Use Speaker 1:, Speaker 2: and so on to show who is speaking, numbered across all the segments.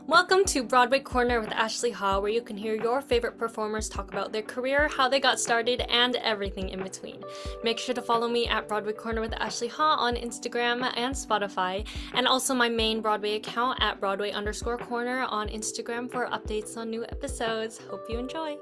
Speaker 1: Welcome to Broadway Corner with Ashley Ha, where you can hear your favorite performers talk about their career, how they got started, and everything in between. Make sure to follow me at Broadway Corner with Ashley Ha on Instagram and Spotify, and also my main Broadway account at Broadway_Corner on Instagram for updates on new episodes. Hope you enjoy.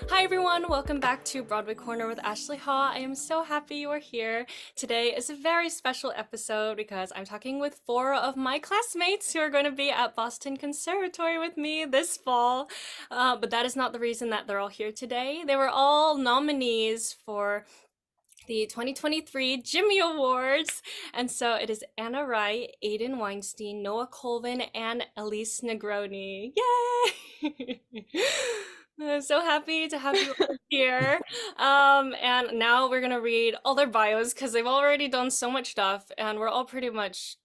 Speaker 1: Hi everyone, welcome back to Broadway Corner with Ashley Ha. I am so happy you are here. Today is a very special episode because I'm talking with 4 of my classmates who are going to be at Boston Conservatory with me this fall. But that is not the reason that they're all here today. They were all nominees for the 2023 Jimmy Awards. And so it is Anna Wright, Ayden Weinstein, Noah Colvin, and Alyse Negroni. Yay! I'm so happy to have you all here. And now we're gonna read all their bios because they've already done so much stuff, and we're all pretty much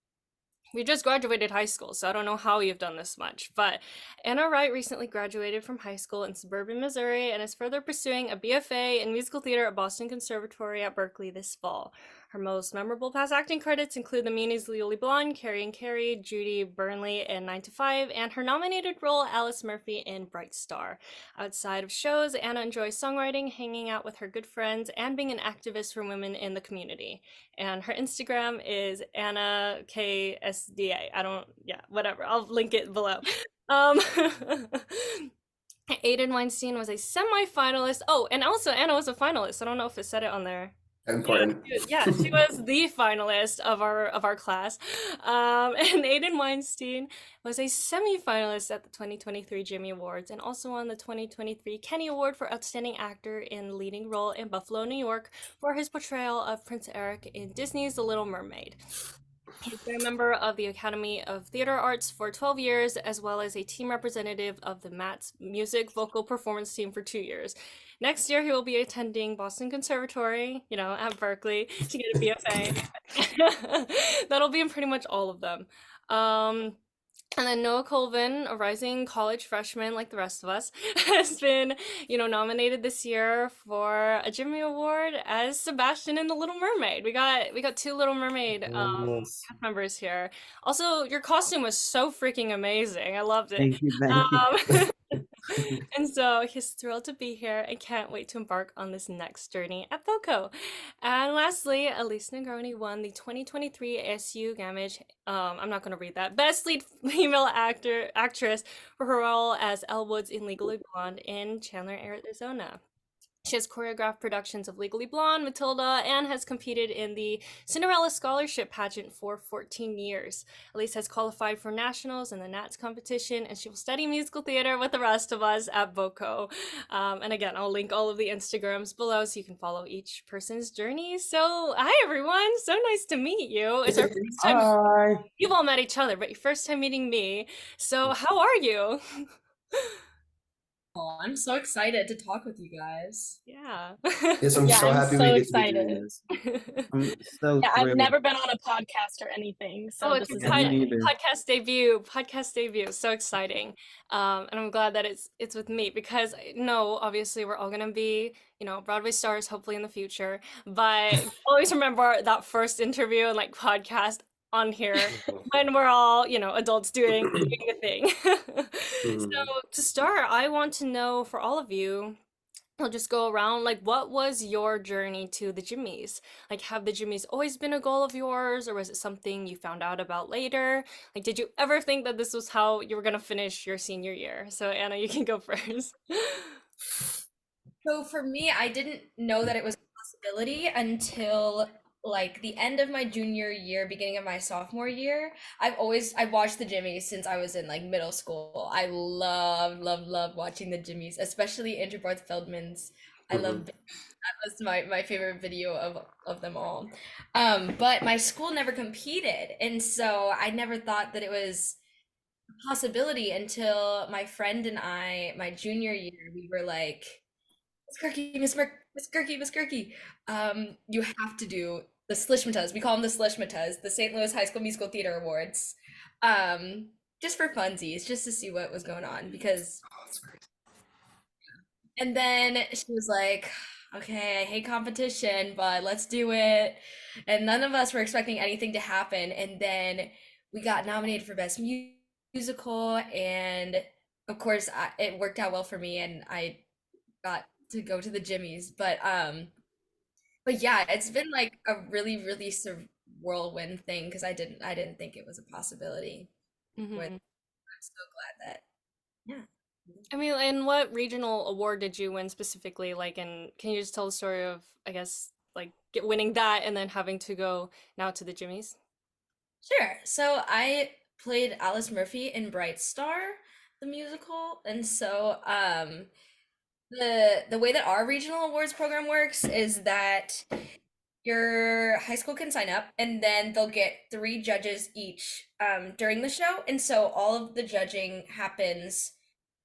Speaker 1: we just graduated high school, so I don't know how you've done this much, but Anna Wright recently graduated from high school in suburban Missouri and is further pursuing a BFA in musical theater at Boston Conservatory at Berklee this fall. Her most memorable past acting credits include the Muny's Legally Blonde, Carrie, Judy Bernly in 9 to 5, and her nominated role Alice Murphy in Bright Star. Outside of shows, Anna enjoys songwriting, hanging out with her good friends, and being an activist for women in the community. And her Instagram is Anna KSDA. Whatever. I'll link it below. Ayden Weinstein was a semi-finalist. Oh, and also Anna was a finalist. I don't know if it said it on there.
Speaker 2: Important.
Speaker 1: Yeah, she was the finalist of our class. And Ayden Weinstein was a semi-finalist at the 2023 Jimmy Awards and also won the 2023 Kenny Award for Outstanding Actor in Leading Role in Buffalo, New York for his portrayal of Prince Eric in Disney's The Little Mermaid. He's been a member of the Academy of Theater Arts for 12 years, as well as a team representative of the Matt's music vocal performance team for 2 years. Next year, he will be attending Boston Conservatory, at Berklee to get a BFA. That'll be in pretty much all of them. And then Noah Colvin, a rising college freshman like the rest of us, has been, nominated this year for a Jimmy Award as Sebastian in The Little Mermaid. We got 2 Little Mermaid
Speaker 2: Yes.
Speaker 1: cast members here. Also, your costume was so freaking amazing. I loved it.
Speaker 3: Thank you, thank you.
Speaker 1: And so he's thrilled to be here and can't wait to embark on this next journey at BOCO. And lastly, Alyse Negroni won the 2023 ASU Gamage, I'm not going to read that, Best Lead Female Actress for her role as Elle Woods in Legally Blonde in Chandler, Arizona. She has choreographed productions of Legally Blonde, Matilda, and has competed in the Cinderella Scholarship Pageant for 14 years. Alyse has qualified for nationals and the Nats competition, and she will study musical theater with the rest of us at BOCO. And again, I'll link all of the Instagrams below so you can follow each person's journey. So, hi everyone! So nice to meet you. It's our first time.
Speaker 3: Hi.
Speaker 1: You've all met each other, but your first time meeting me. So, how are you?
Speaker 4: Oh, I'm so excited to talk with you guys.
Speaker 1: Yeah.
Speaker 2: Yes, I'm so
Speaker 4: I'm
Speaker 2: happy
Speaker 4: so
Speaker 2: we get to be doing
Speaker 4: excited.
Speaker 2: this.
Speaker 3: I'm so
Speaker 4: Yeah, I've
Speaker 3: thrilled.
Speaker 4: never been on a podcast or anything, so
Speaker 1: Oh,
Speaker 4: this
Speaker 1: it's
Speaker 4: is
Speaker 1: your
Speaker 3: Yeah, me neither.
Speaker 1: podcast debut. So exciting. And I'm glad that it's with me because no, obviously we're all gonna be, Broadway stars hopefully in the future. But always remember that first interview and like podcast on here when we're all, adults doing the thing. So to start, I want to know for all of you, I'll just go around, like, what was your journey to the Jimmys? Like, have the Jimmys always been a goal of yours, or was it something you found out about later? Like, did you ever think that this was how you were gonna finish your senior year? So, Anna, you can go first.
Speaker 5: So for me, I didn't know that it was a possibility until like the end of my junior year, beginning of my sophomore year. I've watched the Jimmys since I was in like middle school. I love watching the Jimmys, especially Andrew Barth Feldman's. I love that was my favorite video of them all. But my school never competed, and so I never thought that it was a possibility until my friend and I, my junior year, we were like, Miss Gerke, you have to do the Slishmatas. We call them the Slishmatas, the St. Louis High School Musical Theater Awards. Just for funsies, just to see what was going on, because
Speaker 2: Oh, that's great.
Speaker 5: and then she was like, okay, I hate competition, but let's do it. And none of us were expecting anything to happen. And then we got nominated for Best Musical. musical, and of course it worked out well for me, and I got to go to the Jimmys. But yeah, it's been like a really whirlwind thing because I didn't think it was a possibility. With
Speaker 1: Hmm.
Speaker 5: I'm so glad that yeah.
Speaker 1: I mean, and what regional award did you win specifically? Like, and can you just tell the story of, I guess, like winning that and then having to go now to the Jimmys?
Speaker 5: Sure. So I played Alice Murphy in Bright Star, the musical, and so the way that our regional awards program works is that your high school can sign up, and then they'll get three judges each during the show, and so all of the judging happens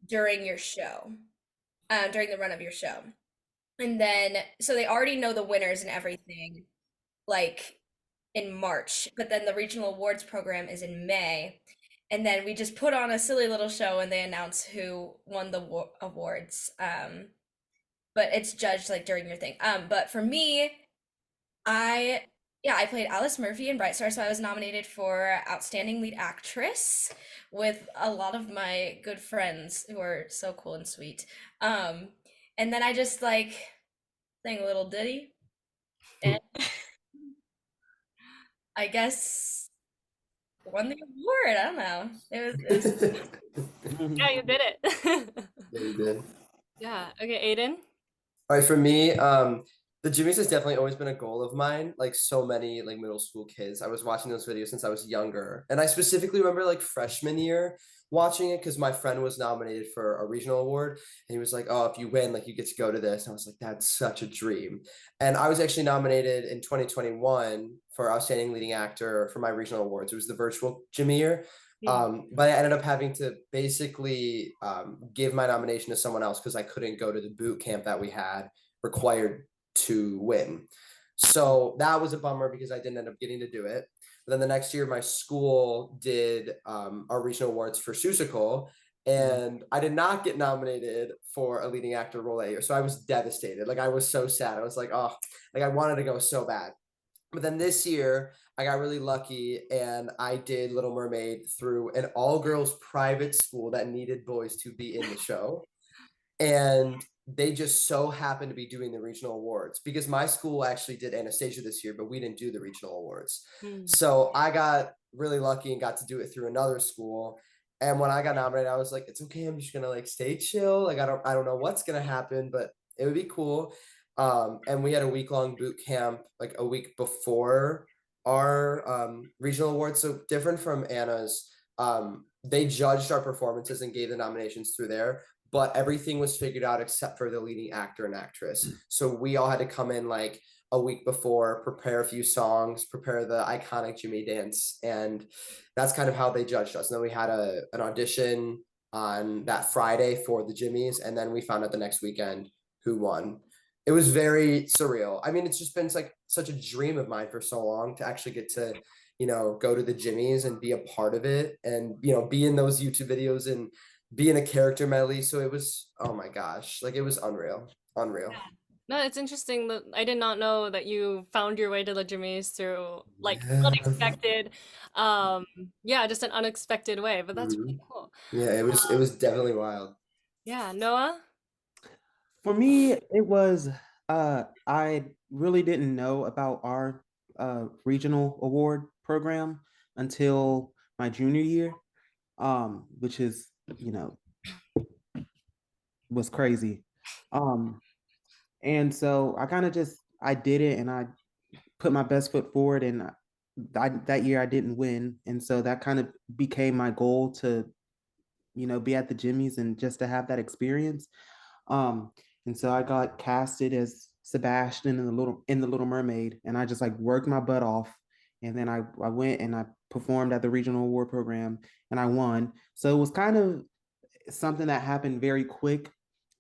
Speaker 5: during your show, during the run of your show, and then so they already know the winners and everything, like in March, but then the regional awards program is in May. And then we just put on a silly little show and they announce who won the awards. But it's judged like during your thing. But for me, I yeah, I played Alice Murphy in Bright Star, so I was nominated for Outstanding Lead Actress with a lot of my good friends who are so cool and sweet. Um, and then I just like sang a little ditty, and I guess won the award. I don't know. It was
Speaker 1: Yeah, you did it.
Speaker 2: Yeah, you did.
Speaker 1: Yeah. Okay, Aiden.
Speaker 2: All right, for me, the Jimmy's has definitely always been a goal of mine. Like so many like middle school kids, I was watching those videos since I was younger, and I specifically remember like freshman year watching it because my friend was nominated for a regional award, and he was like, "Oh, if you win, like you get to go to this." And I was like, "That's such a dream." And I was actually nominated in 2021 for Outstanding Leading Actor for my regional awards. It was the virtual Jimmy year.
Speaker 1: Mm.
Speaker 2: But I ended up having to basically give my nomination to someone else because I couldn't go to the boot camp that we had required to win. So that was a bummer because I didn't end up getting to do it. But then the next year, my school did our regional awards for Susical, and I did not get nominated for a leading actor role that year. So I was devastated. Like I was so sad. I was like, oh, like I wanted to go so bad. But then this year, I got really lucky and I did Little Mermaid through an all girls private school that needed boys to be in the show. And they just so happened to be doing the regional awards because my school actually did Anastasia this year, but we didn't do the regional awards.
Speaker 1: Mm.
Speaker 2: So I got really lucky and got to do it through another school. And when I got nominated, I was like, it's okay. I'm just gonna like stay chill. Like I don't know what's gonna happen, but it would be cool. And we had a week-long boot camp like a week before our regional awards. So different from Anna's, they judged our performances and gave the nominations through there, but everything was figured out except for the leading actor and actress. So we all had to come in like a week before, prepare a few songs, prepare the iconic Jimmy dance, and that's kind of how they judged us. And then we had an audition on that Friday for the Jimmys, and then we found out the next weekend who won. It was very surreal. I mean, it's just been like such a dream of mine for so long to actually get to, go to the Jimmys and be a part of it, and be in those YouTube videos and be in a character medley. So it was, oh my gosh, like it was unreal, unreal.
Speaker 1: No, it's interesting that I did not know that you found your way to the Jimmys through like
Speaker 2: Yeah.
Speaker 1: unexpected, um, yeah, just an unexpected way, but that's really
Speaker 2: Mhm.
Speaker 1: cool.
Speaker 2: Yeah, it was definitely wild.
Speaker 1: Yeah, Noah?
Speaker 3: For me, it was I really didn't know about our regional award program until my junior year, which is, you know, was crazy. Um, and so I kind of just I did it and I put my best foot forward, and that year I didn't win, and so that kind of became my goal to, be at the Jimmys and just to have that experience. Um, and so I got casted as Sebastian in the Little Mermaid, and I just like worked my butt off. And then I went and I performed at the regional award program and I won. So it was kind of something that happened very quick,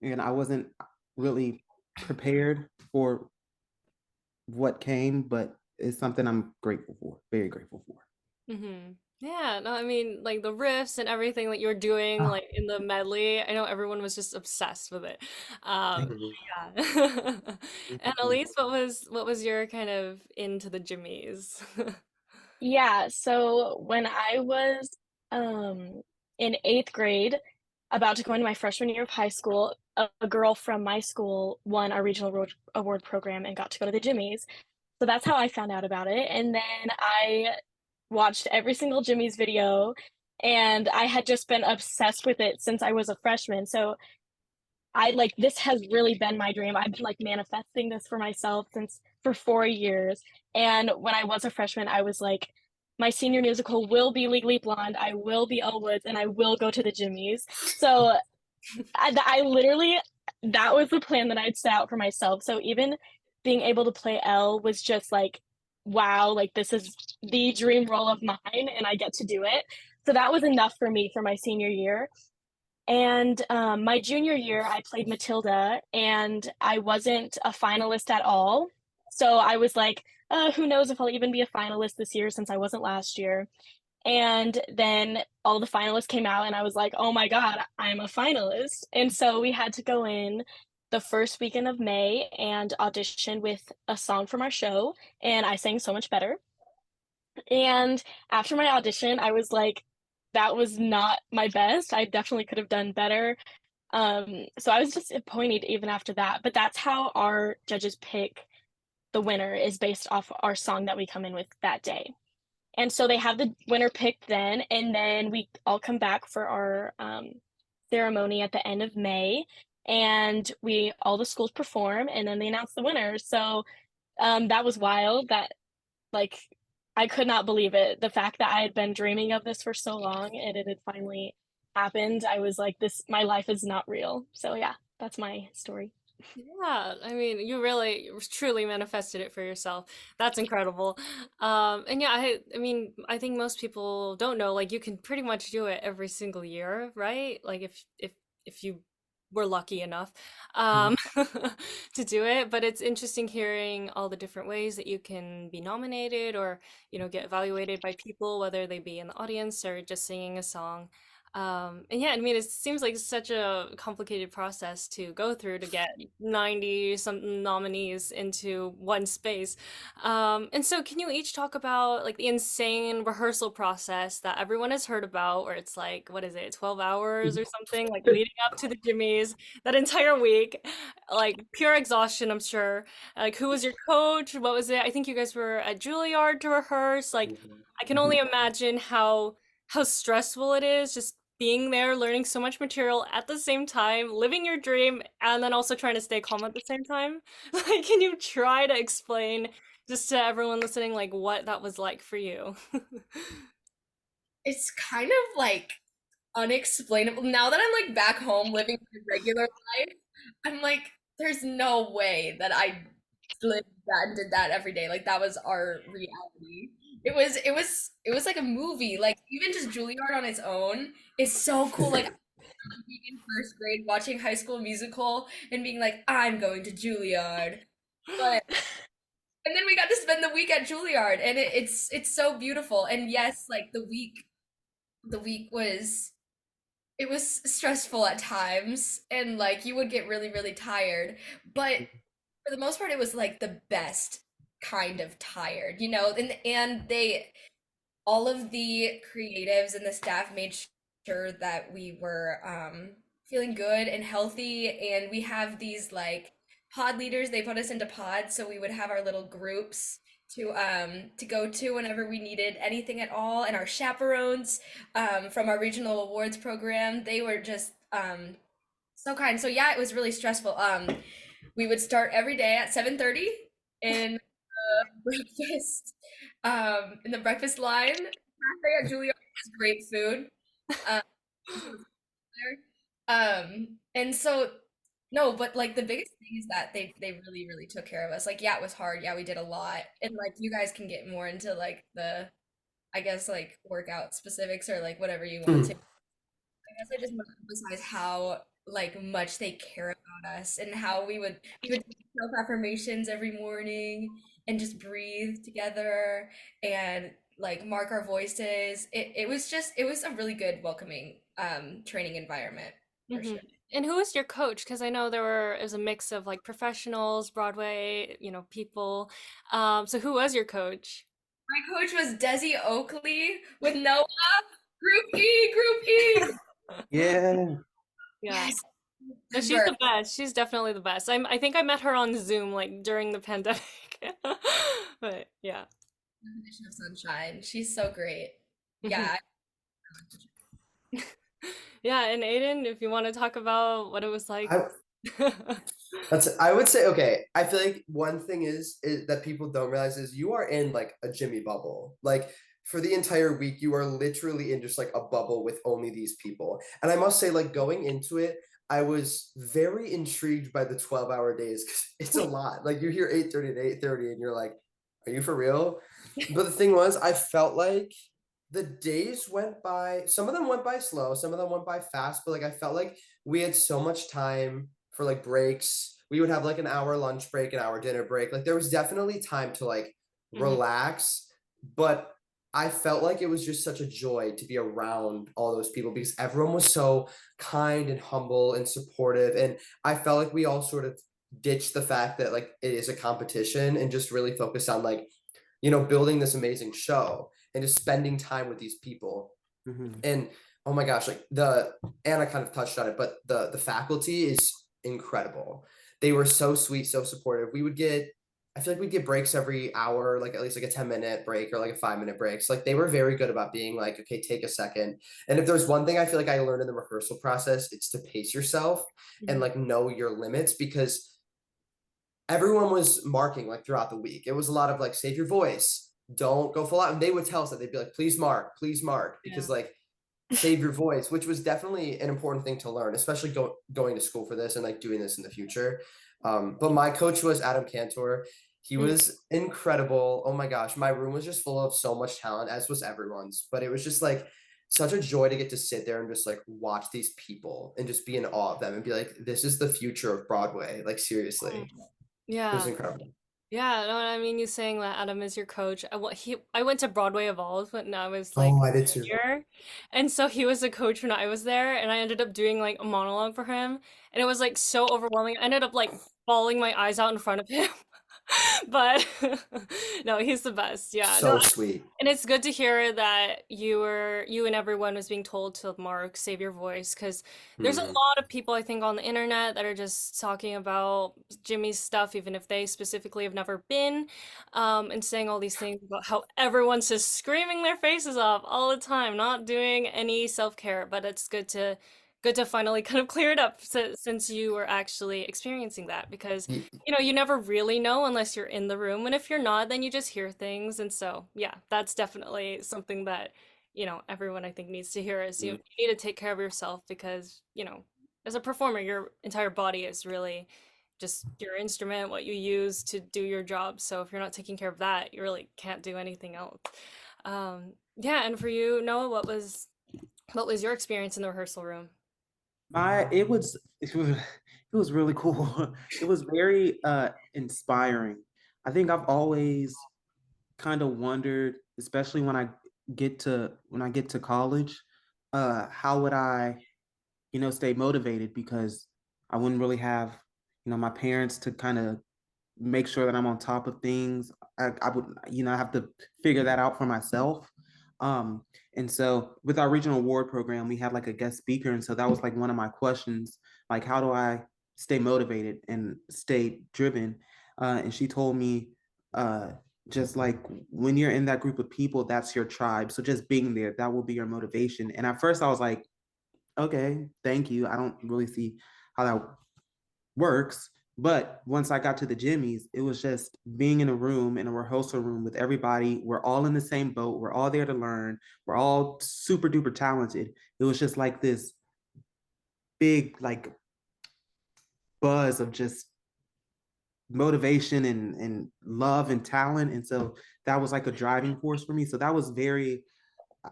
Speaker 3: and I wasn't really prepared for what came, but it's something I'm grateful for, very grateful for.
Speaker 1: Mm-hmm. Yeah, no, I mean, like the riffs and everything that you were doing,
Speaker 3: Ah,
Speaker 1: like in the medley, I know everyone was just obsessed with it.
Speaker 3: thank
Speaker 2: Mhm.
Speaker 1: Yeah. And
Speaker 3: you.
Speaker 1: Alyse, what was your kind of into the Jimmys?
Speaker 4: Yeah, so when I was in 8th grade, about to go into my freshman year of high school, a girl from my school won our regional award program and got to go to the Jimmys. So that's how I found out about it. And then I watched every single Jimmy's video, and I had just been obsessed with it since I was a freshman. So I like this has really been my dream. I've been like manifesting this for myself since for 4 years. And when I was a freshman, I was like, my senior musical will be Legally Blonde. I will be Elle Woods, and I will go to the Jimmys. So I literally that was the plan that I'd set out for myself. So even being able to play Elle was just like, wow, like this is the dream role of mine, and I get to do it. So that was enough for me for my senior year. And my junior year, I played Matilda, and I wasn't a finalist at all. So I was like, who knows if I'll even be a finalist this year since I wasn't last year. And then all the finalists came out, and I was like, oh my God, I'm a finalist. And so we had to go in the first weekend of May and audition with a song from our show, and I sang So Much Better. And after my audition, I was like, that was not my best. I definitely could have done better. So I was disappointed even after that. But that's how our judges pick the winner, is based off our song that we come in with that day. And so they have the winner picked then, and then we all come back for our ceremony at the end of May, and all the schools perform, and then they announce the winner. So that was wild. That like I could not believe it. The fact that I had been dreaming of this for so long and it had finally happened, I was like, my life is not real. So yeah, that's my story.
Speaker 1: Yeah, I mean, you really truly manifested it for yourself. That's incredible. And yeah, I mean, I think most people don't know, like you can pretty much do it every single year, right? Like if you were lucky enough um to do it, but it's interesting hearing all the different ways that you can be nominated or, get evaluated by people, whether they be in the audience or just singing a song. And yeah, I mean, it seems like such a complicated process to go through to get 90 something nominees into one space. And so can you each talk about like the insane rehearsal process that everyone has heard about, where it's like, what is it, 12 hours or something, like leading up to the Jimmys, that entire week, like pure exhaustion, I'm sure. Like, who was your coach? What was it? I think you guys were at Juilliard to rehearse. Like, I can only imagine how stressful it is just being there, learning so much material at the same time, living your dream, and then also trying to stay calm at the same time. Like, can you try to explain just to everyone listening, like, what that was like for you?
Speaker 5: It's kind of like unexplainable. Now that I'm like back home living my regular life, I'm like, there's no way that I lived that and did that every day. Like that was our reality. It was like a movie. Like even just Juilliard on its own is so cool. Like being in first grade watching High School Musical and being like, I'm going to Juilliard. But and then we got to spend the week at Juilliard, and it's so beautiful. And yes, like the week was it was stressful at times, and like you would get really really tired, but for the most part it was like the best kind of tired, and they all of the creatives and the staff made sure that we were feeling good and healthy, and we have these like pod leaders. They put us into pods so we would have our little groups to go to whenever we needed anything at all, and our chaperones from our regional awards program, they were just so kind. So yeah, it was really stressful. We would start every day at 7:30 in breakfast in the breakfast line. Cafe at Juilliard has great food. Um, and so no, but like the biggest thing is that they really really took care of us. Like yeah, it was hard. Yeah, we did a lot, and like you guys can get more into like the I guess like workout specifics or like whatever you want to. I guess I just want to emphasize how like much they care about us, and how we would do self affirmations every morning and just breathe together and like mark our voices. It was a really good welcoming training environment for
Speaker 1: Hmm.
Speaker 5: sure.
Speaker 1: And who was your coach? Because I know it was a mix of like professionals, Broadway, people. So who was your coach?
Speaker 5: My coach was Desi Oakley with Noah. Group E.
Speaker 3: Yeah.
Speaker 1: Yeah.
Speaker 5: Yes.
Speaker 1: No, she's the best. She's definitely the best. I think I met her on Zoom like during the pandemic. But yeah.
Speaker 5: Definition of sunshine. She's so great. Yeah.
Speaker 1: Yeah, and Ayden, if you want to talk about what it was like.
Speaker 2: I would say, okay, I feel like one thing is that people don't realize is you are in like a Jimmy bubble. Like for the entire week, you are literally in just like a bubble with only these people. And I must say, like going into it, I was very intrigued by the 12-hour days because it's a lot. Like you hear 8:30 to 8:30 and you're like, are you for real? But the thing was, I felt like the days went by, some of them went by slow, some of them went by fast, but like I felt like we had so much time for like breaks. We would have like an hour lunch break, an hour dinner break. Like there was definitely time to like relax, but I felt like it was just such a joy to be around all those people because everyone was so kind and humble and supportive. And I felt like we all sort of ditched the fact that like it is a competition and just really focused on like, building this amazing show and just spending time with these people. And oh my gosh, like Anna kind of touched on it, but the faculty is incredible. They were so sweet, so supportive. I feel like we'd get breaks every hour, like at least like a 10-minute break or like a 5-minute break. So like they were very good about being like, okay, take a second. And if there's one thing I feel like I learned in the rehearsal process, it's to pace yourself and like know your limits because everyone was marking like throughout the week. It was a lot of like, save your voice, don't go full out. And they would tell us that they'd be like, please mark, because like save your voice, which was definitely an important thing to learn, especially going to school for this and like doing this in the future. But my coach was Adam Cantor. He was incredible. Oh my gosh, my room was just full of so much talent, as was everyone's. But it was just like such a joy to get to sit there and just like watch these people and just be in awe of them and be like, this is the future of Broadway. Like seriously.
Speaker 1: Yeah.
Speaker 2: It was incredible.
Speaker 1: Yeah, no, I mean, you saying that Adam is your coach. I went to Broadway Evolve when I was like
Speaker 2: I did too.
Speaker 1: junior, and so he was a coach when I was there, and I ended up doing like a monologue for him, and it was like so overwhelming. I ended up like bawling my eyes out in front of him. But no, he's the best. Yeah,
Speaker 2: So
Speaker 1: no,
Speaker 2: sweet.
Speaker 1: and it's good to hear that you and everyone was being told to mark, save your voice, because there's a lot of people I think on the internet that are just talking about Jimmy's stuff, even if they specifically have never been, and saying all these things about how everyone's just screaming their faces off all the time, not doing any self-care. But it's good to finally kind of clear it up since you were actually experiencing that because you never really know unless you're in the room, and if you're not, then you just hear things. And so yeah, that's definitely something that everyone I think needs to hear is you need to take care of yourself because as a performer your entire body is really just your instrument, what you use to do your job. So if you're not taking care of that, you really can't do anything else. Yeah, and for you, Noah, what was your experience in the rehearsal room?
Speaker 3: It was really cool. It was very inspiring. I think I've always kind of wondered, especially when I get to college, how would I, stay motivated because I wouldn't really have, my parents to kind of make sure that I'm on top of things. I would, I have to figure that out for myself. And so with our regional award program, we had like a guest speaker. And so that was like one of my questions, like, how do I stay motivated and stay driven? And she told me, just like when you're in that group of people, that's your tribe. So just being there, that will be your motivation. And at first I was like, okay, thank you. I don't really see how that works. But once I got to the Jimmys, it was just being in a room, in a rehearsal room with everybody. We're all in the same boat. We're all there to learn. We're all super duper talented. It was just like this big like buzz of just motivation and love and talent. And so that was like a driving force for me. So that was very,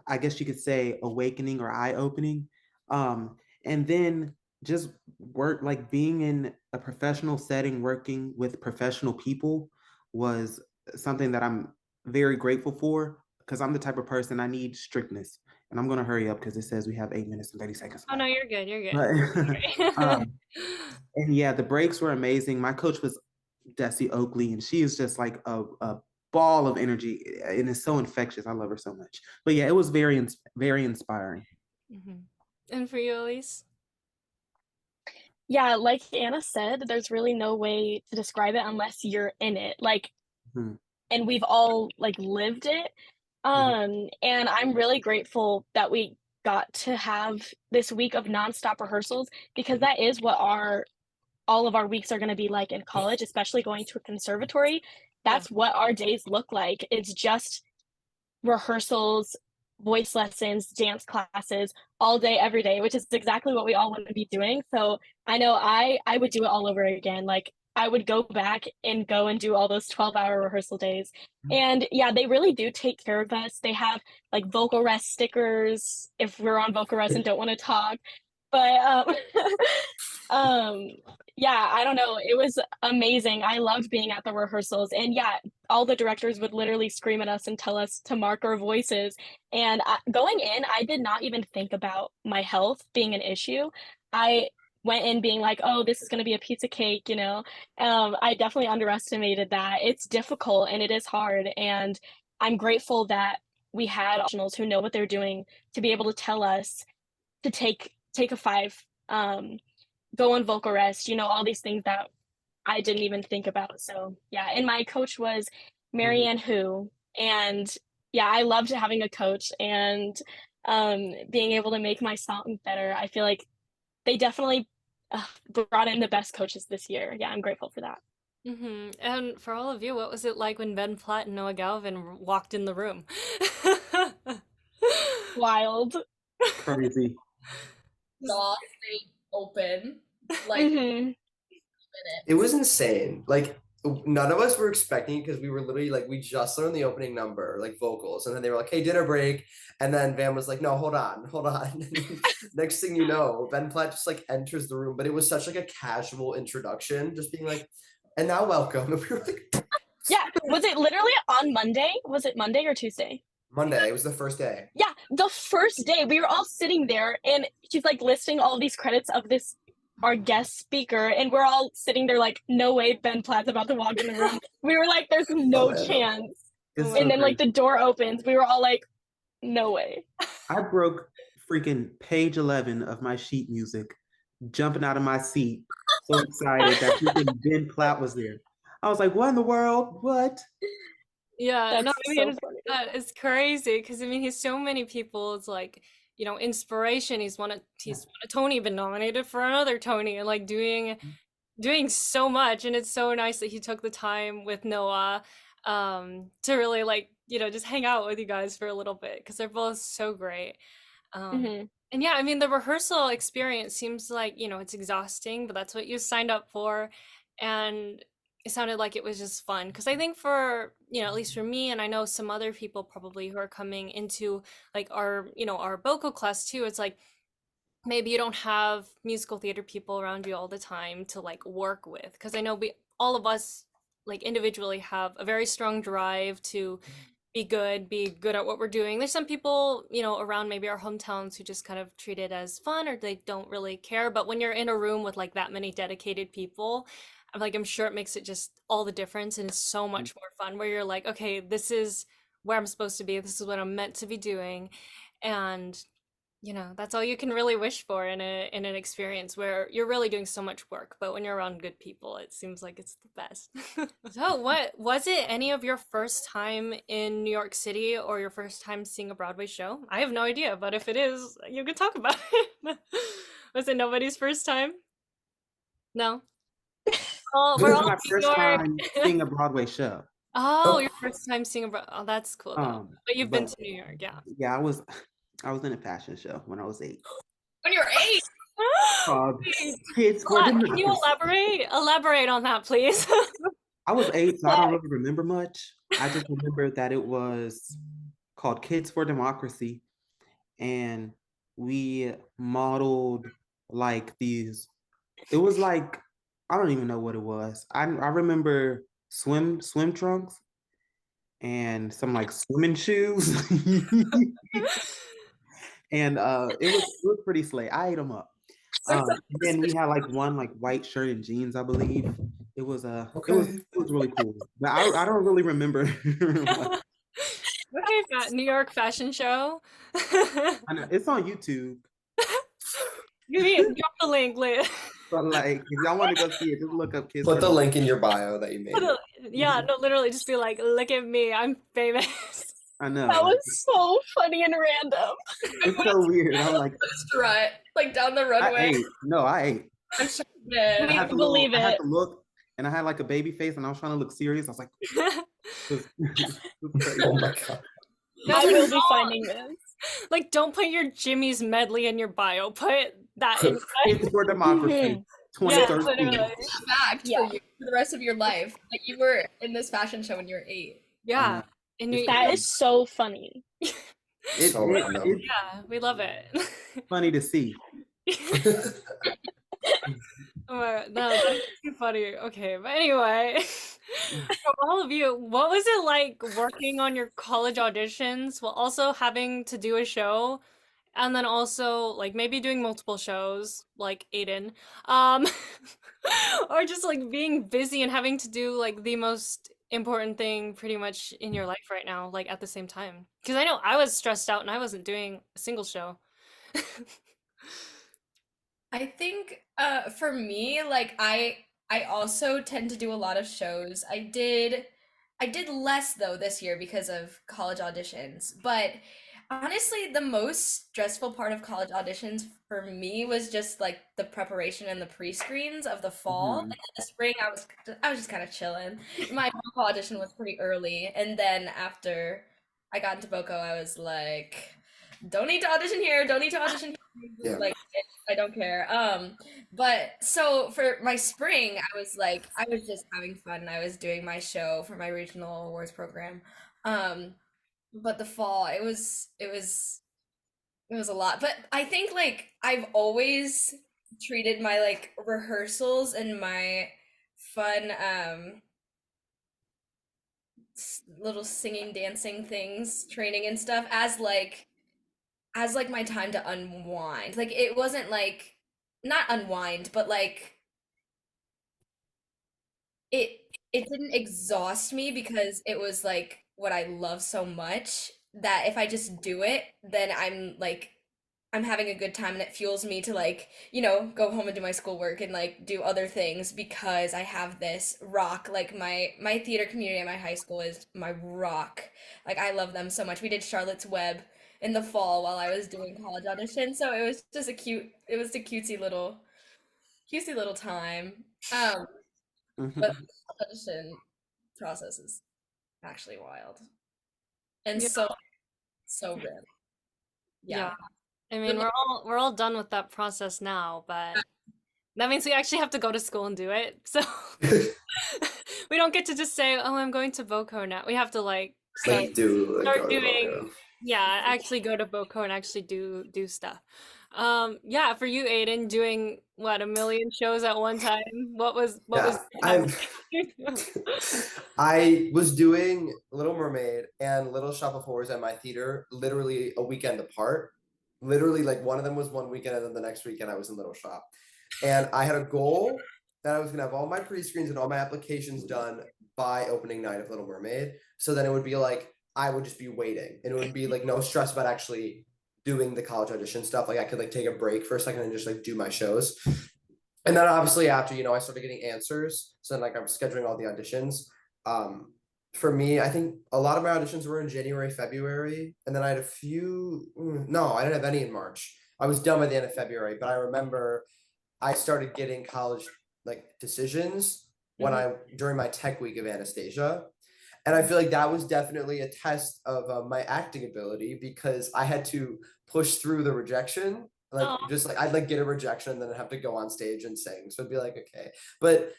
Speaker 3: I guess you could say, awakening or eye-opening. And then just work, like being in a professional setting, working with professional people was something that I'm very grateful for because I'm the type of person I need strictness. And I'm going to hurry up because it says we have 8 minutes and 30 seconds.
Speaker 1: Oh, no, you're good. You're good.
Speaker 3: And yeah, the breaks were amazing. My coach was Desi Oakley, and she is just like a ball of energy, and it's so infectious. I love her so much. But yeah, it was very inspiring.
Speaker 1: Mm-hmm. And for you, Alyse?
Speaker 4: Yeah, like Anna said, there's really no way to describe it unless you're in it. Like, and we've all like lived it. And I'm really grateful that we got to have this week of nonstop rehearsals, because that is what all of our weeks are going to be like in college, especially going to a conservatory. That's what our days look like. It's just rehearsals, voice lessons, dance classes all day, every day, which is exactly what we all want to be doing. So I know I would do it all over again. Like, I would go back and go and do all those 12-hour rehearsal days. And yeah, they really do take care of us. They have like vocal rest stickers if we're on vocal rest and don't want to talk. But yeah, I don't know. It was amazing. I loved being at the rehearsals. And yeah, all the directors would literally scream at us and tell us to mark our voices. And going in, I did not even think about my health being an issue. I went in being like, oh, this is going to be a piece of cake, you know. I definitely underestimated that. It's difficult and it is hard. And I'm grateful that we had professionals who know what they're doing to be able to tell us to take a 5, go on vocal rest, you know, all these things that I didn't even think about. So yeah, and my coach was Marianne Hu, and yeah, I loved having a coach and being able to make my song better. I feel like they definitely brought in the best coaches this year. Yeah, I'm grateful for that.
Speaker 1: Mm-hmm. And for all of you, what was it like when Ben Platt and Noah Galvin walked in the room?
Speaker 4: Wild.
Speaker 3: Crazy.
Speaker 5: Jaw stayed open. Like,
Speaker 2: it was insane. Like, none of us were expecting it because we were literally like, we just learned the opening number, like vocals, and then they were like, hey, dinner break. And then Van was like, no, hold on. Next thing you know, Ben Platt just like enters the room, but it was such like a casual introduction, just being like, and now welcome. And we were like,
Speaker 4: yeah, was it literally on Monday? Was it Monday or Tuesday?
Speaker 2: Monday. It was the first day.
Speaker 4: Yeah, the first day we were all sitting there, and she's like listing all these credits of this our guest speaker, and we're all sitting there like, no way Ben Platt's about to walk in the room. We were like, there's no chance. And then like the door opens, we were all like, no way.
Speaker 3: I broke freaking page 11 of my sheet music, jumping out of my seat, so excited that freaking Ben Platt was there. I was like, what in the world? What?
Speaker 1: Yeah,
Speaker 4: That's
Speaker 1: no, I mean,
Speaker 4: so funny.
Speaker 1: it's crazy because I mean, he's so many people's like, you know, inspiration. He's won a Tony, been nominated for another Tony, and like doing so much. And it's so nice that he took the time with Noah to really like, you know, just hang out with you guys for a little bit because they're both so great. And yeah, I mean, the rehearsal experience seems like, you know, it's exhausting, but that's what you signed up for. And it sounded like it was just fun because I think for, you know, at least for me, and I know some other people probably who are coming into like our, you know, our vocal class too, it's like maybe you don't have musical theater people around you all the time to like work with, because I know all of us like individually have a very strong drive to be good at what we're doing. There's some people, you know, around maybe our hometowns who just kind of treat it as fun or they don't really care, but when you're in a room with like that many dedicated people, I'm sure it makes it just all the difference, and it's so much more fun where you're like, okay, this is where I'm supposed to be, this is what I'm meant to be doing. And you know, that's all you can really wish for in an experience where you're really doing so much work, but when you're around good people, it seems like it's the best. So what was it, any of your first time in New York City or your first time seeing a Broadway show? I have no idea, but if it is, you can talk about it. Was it nobody's first time? No. Oh,
Speaker 3: This
Speaker 1: we're
Speaker 3: is
Speaker 1: all
Speaker 3: my
Speaker 1: New
Speaker 3: first
Speaker 1: York.
Speaker 3: time seeing a Broadway show.
Speaker 1: Oh, your first time seeing oh, that's cool though. But you've been
Speaker 3: but-
Speaker 1: to New York, yeah.
Speaker 3: Yeah, I was in a fashion show when I was 8.
Speaker 5: when you're 8.
Speaker 3: Kids for
Speaker 1: Can you
Speaker 3: Democracy.
Speaker 1: elaborate on that, please?
Speaker 3: I was 8, so I don't really remember much. I just remember that it was called Kids for Democracy, and we modeled like these. It was like, I don't even know what it was. I remember swim trunks and some like swimming shoes. And it was pretty slay. I ate them up. Then we had like one like white shirt and jeans, I believe. It was
Speaker 2: Okay.
Speaker 3: it was really cool. But I don't really remember.
Speaker 1: Okay, New York fashion show.
Speaker 3: I know it's on YouTube.
Speaker 1: Give me drop the link, Liz.
Speaker 3: But like, if y'all want to go see it, just look up kids.
Speaker 2: Put the link in your bio that you made.
Speaker 1: Yeah, no, literally just be like, look at me, I'm famous.
Speaker 3: I know.
Speaker 4: That was so funny and random.
Speaker 3: It's so weird. I'm like,
Speaker 5: Strut like down the
Speaker 3: I
Speaker 5: runway.
Speaker 3: ate. No, I ate.
Speaker 5: I'm sure you did.
Speaker 3: I had to
Speaker 4: believe
Speaker 3: I had
Speaker 4: it.
Speaker 3: to look, and I had like a baby face, and I was trying to look serious. I was like, it was crazy.
Speaker 2: Oh my god.
Speaker 1: No,
Speaker 4: I
Speaker 1: like,
Speaker 4: will be finding this.
Speaker 1: like, don't put your Jimmy's medley in your bio. Put that in.
Speaker 3: Kids for Democracy,
Speaker 1: Yeah,
Speaker 3: 2013.
Speaker 1: literally.
Speaker 5: Fact
Speaker 4: Yeah.
Speaker 5: for you for the rest of your life. Like you were in this fashion show when you were 8.
Speaker 1: Yeah, and you,
Speaker 4: That is so funny.
Speaker 2: So random.
Speaker 3: It's
Speaker 1: yeah, we love it.
Speaker 3: funny to see.
Speaker 1: No, that's too funny. Okay, but anyway, for all of you, what was it like working on your college auditions while also having to do a show, and then also like maybe doing multiple shows, like Ayden, um, or just like being busy and having to do like the most important thing pretty much in your life right now, like at the same time? Because I know I was stressed out and I wasn't doing a single show.
Speaker 5: I think for me, like I also tend to do a lot of shows. I did less though this year because of college auditions. But honestly, the most stressful part of college auditions for me was just like the preparation and the pre-screens of the fall.
Speaker 3: Mhm.
Speaker 5: And in the spring, I was just kind of chilling. My vocal audition was pretty early, and then after I got into vocal, I was like, don't need to audition here, don't need to audition here.
Speaker 2: Yeah.
Speaker 5: Like I don't care. But so for my spring, I was just having fun. I was doing my show for my regional awards program. But the fall, it was a lot. But I think like I've always treated my like rehearsals and my fun little singing, dancing things, training and stuff as like my time to unwind. Like it wasn't like not unwind, but like it it didn't exhaust me because it was like what I love so much that if I just do it, then I'm having a good time and it fuels me to like, you know, go home and do my schoolwork and like do other things because I have this rock. Like my theater community at my high school is my rock. Like I love them so much. We did Charlotte's Web in the fall while I was doing college audition, so it was just it was a cutesy little time. But
Speaker 3: Mhm.
Speaker 5: the audition process is actually wild and
Speaker 1: Yeah.
Speaker 5: so random.
Speaker 1: Yeah.
Speaker 5: Yeah.
Speaker 1: I mean, we're all done with that process now, but that means we actually have to go to school and do it. So we don't get to just say, "Oh, I'm going to Boco now." We have to like start
Speaker 2: Like do like
Speaker 1: start
Speaker 2: go to
Speaker 1: doing,
Speaker 2: Boco.
Speaker 1: yeah, actually go to Boco and actually do stuff. Yeah, for you, Ayden, doing what, a million shows at one time? What was
Speaker 2: Yeah, I was doing Little Mermaid and Little Shop of Horrors at my theater literally a weekend apart. Literally, like one of them was one weekend, and then the next weekend I was in Little Shop. And I had a goal that I was gonna have all my pre-screens and all my applications done by opening night of Little Mermaid. So then it would be like I would just be waiting, and it would be like no stress about actually doing the college audition stuff. Like I could like take a break for a second and just like do my shows. And then obviously after, I started getting answers. So then like I'm scheduling all the auditions. For me, I think a lot of my auditions were in January, February, and then I had a few, no, I didn't have any in March. I was done by the end of February, but I remember I started getting college like decisions when during my tech week of Anastasia. And I feel like that was definitely a test of my acting ability because I had to push through the rejection. Like
Speaker 1: Oh.
Speaker 2: just like I'd like get a rejection and then I'd have to go on stage and sing. So it'd be like, okay. But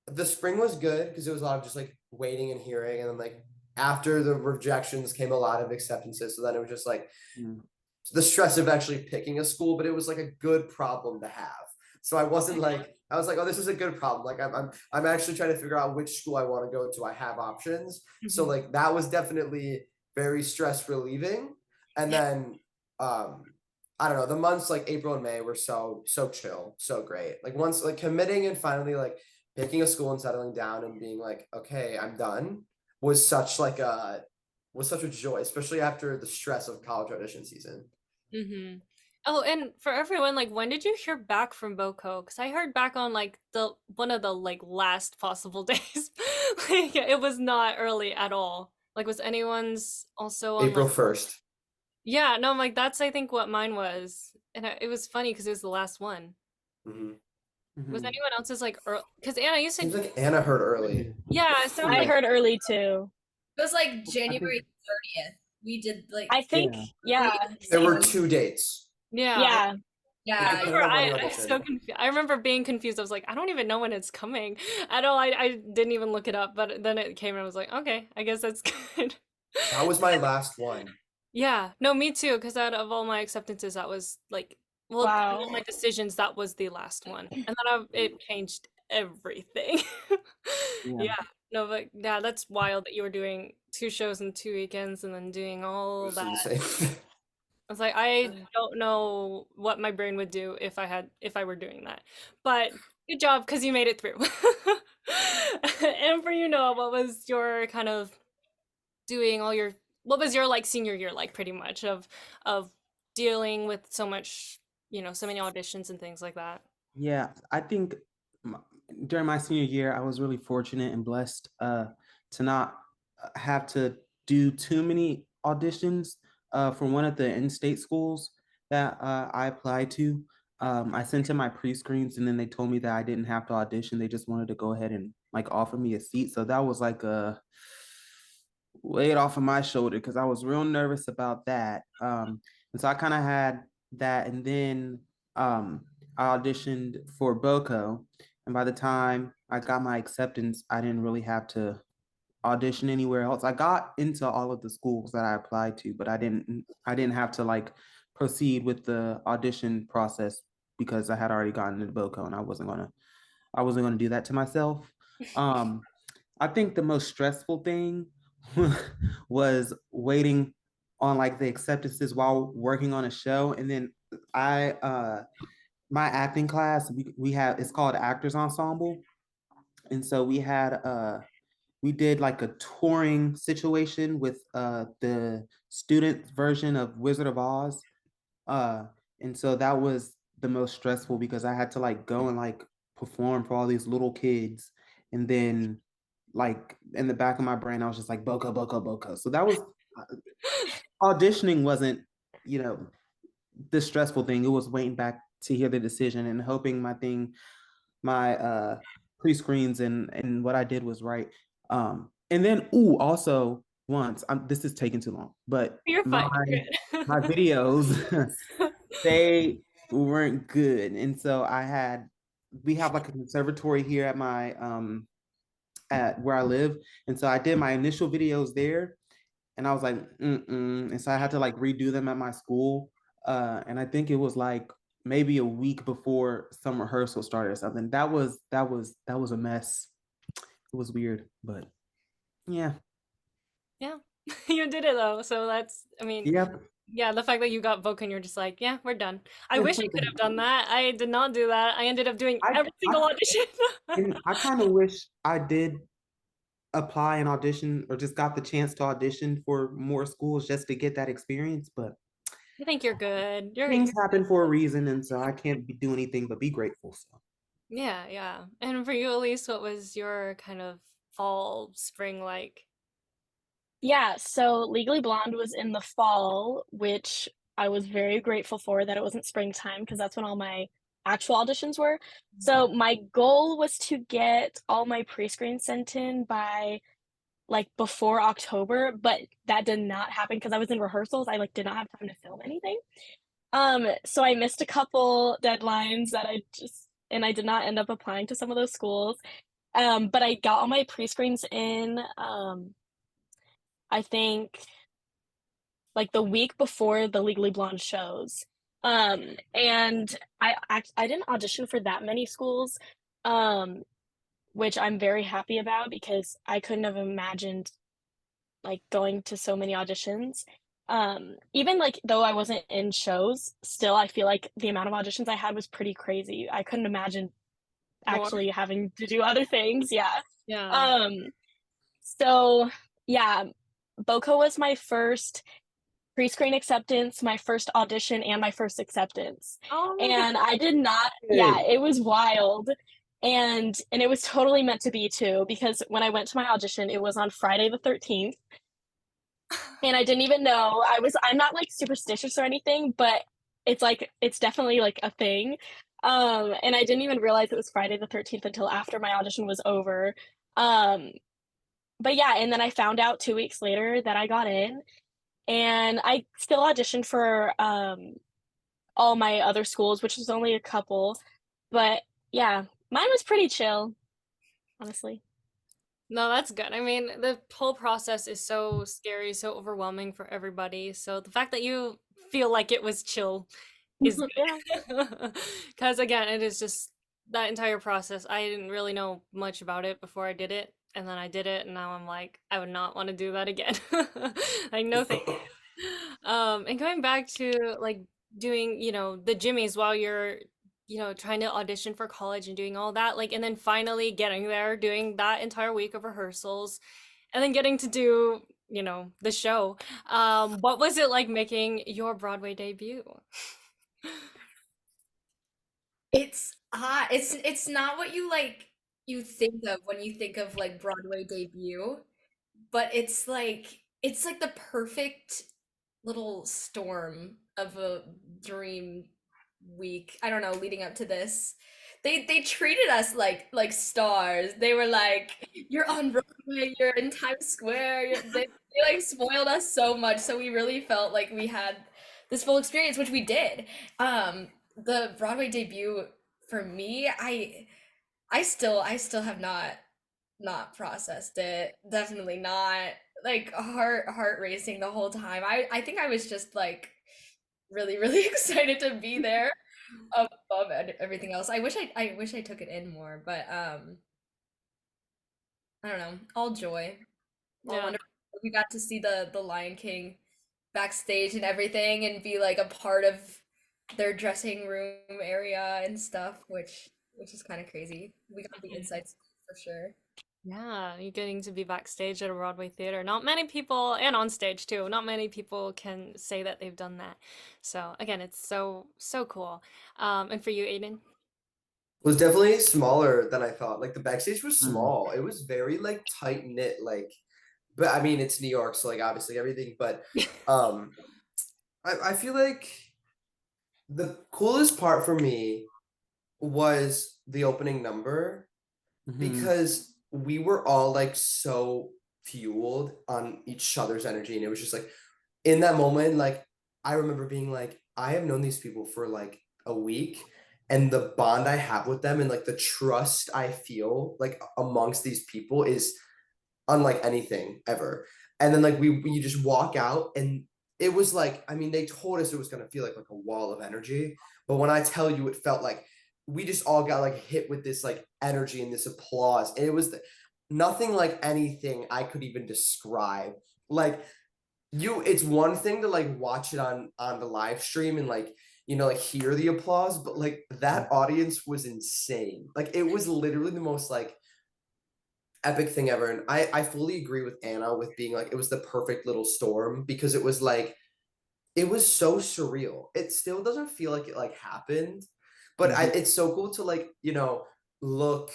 Speaker 2: the spring was good because it was a lot of just like waiting and hearing. And then like after the rejections came a lot of acceptances. So then it was just like the stress of actually picking a school, but it was like a good problem to have. So I wasn't like, I was like, oh, this is a good problem. Like I'm actually trying to figure out which school I want to go to. I have options. So like that was definitely very stress relieving. And then I don't know, the months like April and May were so chill, so great. Like once like committing and finally like picking a school and settling down and being like, okay, I'm done was such a joy, especially after the stress of college audition season.
Speaker 1: Mm-hmm. Oh, and for everyone, like, when did you hear back from Boko? Because I heard back on like the one of the like last possible days. Like, it was not early at all. Like, was anyone's also on
Speaker 2: April
Speaker 1: like?
Speaker 2: 1st.
Speaker 1: Yeah, no, I'm like that's I think what mine was, and it was funny because it was the last one.
Speaker 2: Mm-hmm.
Speaker 1: Was
Speaker 3: Mhm.
Speaker 1: anyone else's like early? Because Anna, you
Speaker 2: Seems
Speaker 1: said
Speaker 2: like Anna heard early.
Speaker 1: yeah, it sounded
Speaker 4: I
Speaker 1: like
Speaker 4: heard early too.
Speaker 5: It was like
Speaker 3: I think,
Speaker 5: January 30th. We did like
Speaker 4: I think,
Speaker 3: yeah.
Speaker 4: yeah,
Speaker 2: There were
Speaker 4: same.
Speaker 2: 2 dates.
Speaker 1: yeah.
Speaker 4: Yeah,
Speaker 1: I
Speaker 5: yeah.
Speaker 2: Depending
Speaker 1: remember
Speaker 2: on when you
Speaker 1: I was so
Speaker 2: audition.
Speaker 1: confused. I remember being confused. I was like, I don't even know when it's coming at all. I didn't even look it up, but then it came and I was like, okay, I guess that's good.
Speaker 2: That was my last one.
Speaker 1: Yeah, no, me too. Because out of all my acceptances, that was like, well, out of
Speaker 4: wow.
Speaker 1: all my decisions, that was the last one, and then it changed everything.
Speaker 3: Yeah.
Speaker 1: Yeah, no, but yeah, that's wild that you were doing 2 shows in 2 weekends and then doing
Speaker 2: It
Speaker 1: all
Speaker 2: was
Speaker 1: that.
Speaker 2: insane.
Speaker 1: I was like, I don't know what my brain would do if I were doing that. But good job because you made it through. And for you, Noah, what was your kind of doing all your what was your like senior year like pretty much of dealing with so much, so many auditions and things like that?
Speaker 3: Yeah, I think m- during my senior year, I was really fortunate and blessed to not have to do too many auditions for one of the in-state schools that I applied to. I sent in my pre-screens and then they told me that I didn't have to audition. They just wanted to go ahead and like offer me a seat. So that was like a weight off of my shoulder because I was real nervous about that. And so I kind of had that, and then I auditioned for Boko, and by the time I got my acceptance, I didn't really have to audition anywhere else. I got into all of the schools that I applied to, but I didn't have to like proceed with the audition process because I had already gotten into Boko, and I wasn't gonna do that to myself. Um, I think the most stressful thing was waiting on like the acceptances while working on a show. And then I my acting class, we have it's called Actors Ensemble. And so we did like a touring situation with the student version of Wizard of Oz. Uh and so that was the most stressful because I had to like go and like perform for all these little kids, and then like in the back of my brain I was just like Boko Boko Boko. So that was auditioning wasn't, you know, the stressful thing. It was waiting back to hear the decision and hoping my pre-screens and what I did was right. And then also once this is taking too long, but
Speaker 1: You're
Speaker 3: my
Speaker 1: fine. You're
Speaker 3: my
Speaker 1: good.
Speaker 3: videos they weren't good. And so we have like a conservatory here at where I live. And so I did my initial videos there and I was like, mm-mm. And so I had to like redo them at my school. And I think it was like maybe a week before some rehearsal started or something. That was a mess. It was weird, but yeah.
Speaker 1: Yeah. You did it though. So that's, I mean,
Speaker 3: Yep.
Speaker 1: yeah, the fact that you got Vogue and you're just like, yeah, we're done. I
Speaker 3: Yeah,
Speaker 1: wish I could have done that. I did not do that. I ended up doing
Speaker 3: I,
Speaker 1: every
Speaker 3: I
Speaker 1: single audition.
Speaker 3: and I kind of wish I did apply and audition or just got the chance to audition for more schools just to get that experience, but
Speaker 1: I think you're good.
Speaker 3: things happen for a reason, and so I can't do anything but be grateful. So
Speaker 1: Yeah, yeah. And for you, Alyse, what was your kind of fall, spring like?
Speaker 4: Yeah, so Legally Blonde was in the fall, which I was very grateful for that it wasn't springtime because that's when all my actual auditions were. So my goal was to get all my pre-screens sent in by like before October, but that did not happen because I was in rehearsals. I like did not have time to film anything. So I missed a couple deadlines that I did not end up applying to some of those schools. But I got all my pre-screens in I think like the week before the Legally Blonde shows. And I didn't audition for that many schools, um, which I'm very happy about because I couldn't have imagined like going to so many auditions. Even like though I wasn't in shows, still I feel like the amount of auditions I had was pretty crazy. I couldn't imagine
Speaker 1: More.
Speaker 4: actually having to do other things. Yeah.
Speaker 1: Yeah.
Speaker 4: So yeah, BOCO was my first pre-screen acceptance, my first audition, and my first acceptance.
Speaker 1: Oh my
Speaker 4: And
Speaker 1: God.
Speaker 4: I did not, yeah, it was wild. And it was totally meant to be too, because when I went to my audition, it was on Friday the 13th. And I didn't even know. I'm not like superstitious or anything, but it's definitely like a thing. And I didn't even realize it was Friday the 13th until after my audition was over. Um, but yeah, and then I found out 2 weeks later that I got in, and I still auditioned for all my other schools, which was only a couple. But yeah, mine was pretty chill, honestly.
Speaker 1: No, that's good. I mean, the whole process is so scary, so overwhelming for everybody. So the fact that you feel like it was chill is
Speaker 4: Yeah.
Speaker 1: good. Because again, it is just that entire process. I didn't really know much about it before I did it, and then I did it, and now I'm like, I would not want to do that again. Like, no thank you. And going back to like doing, the jimmies while you're trying to audition for college and doing all that, like, and then finally getting there, doing that entire week of rehearsals, and then getting to do, the show. What was it like making your Broadway debut?
Speaker 5: It's not what you think of when you think of like Broadway debut, but it's like the perfect little storm of a dream week. I don't know, leading up to this. They treated us like stars. They were like, "You're on Broadway, you're in Times Square." They like spoiled us so much, so we really felt like we had this full experience, which we did. The Broadway debut for me, I still have not processed it. Definitely not. Like heart racing the whole time. I think I was just like really really excited to be there above everything else. I wish I took it in more, but I don't know. All joy. All
Speaker 1: Yeah.
Speaker 5: wonderful. We got to see the Lion King backstage and everything and be like a part of their dressing room area and stuff, which is kind of crazy. We got the insights for sure.
Speaker 1: Yeah, you getting to be backstage at a Broadway theater. Not many people, and on stage too, not many people can say that they've done that. So again, it's so, so cool. And for you, Aiden?
Speaker 2: Was definitely smaller than I thought. Like the backstage was
Speaker 3: Mm.
Speaker 2: small. It was very like tight knit, like, but I mean it's New York, so like obviously everything, but um I feel like the coolest part for me was the opening number
Speaker 3: Mhm.
Speaker 2: because we were all like so fueled on each other's energy, and it was just like in that moment, like I remember being like, I have known these people for like a week, and the bond I have with them and like the trust I feel like amongst these people is unlike anything ever. And then like we just walk out, and it was like, I mean, they told us it was gonna feel like a wall of energy, but when I tell you, it felt like we just all got like hit with this like energy and this applause, and it was nothing like anything I could even describe. Like it's one thing to like watch it on the live stream and like like hear the applause, but like that audience was insane. Like it was literally the most like epic thing ever. And I fully agree with Anna with being like it was the perfect little storm because it was like it was so surreal. It still doesn't feel like it like happened, but
Speaker 3: Mhm.
Speaker 2: it's so cool to like look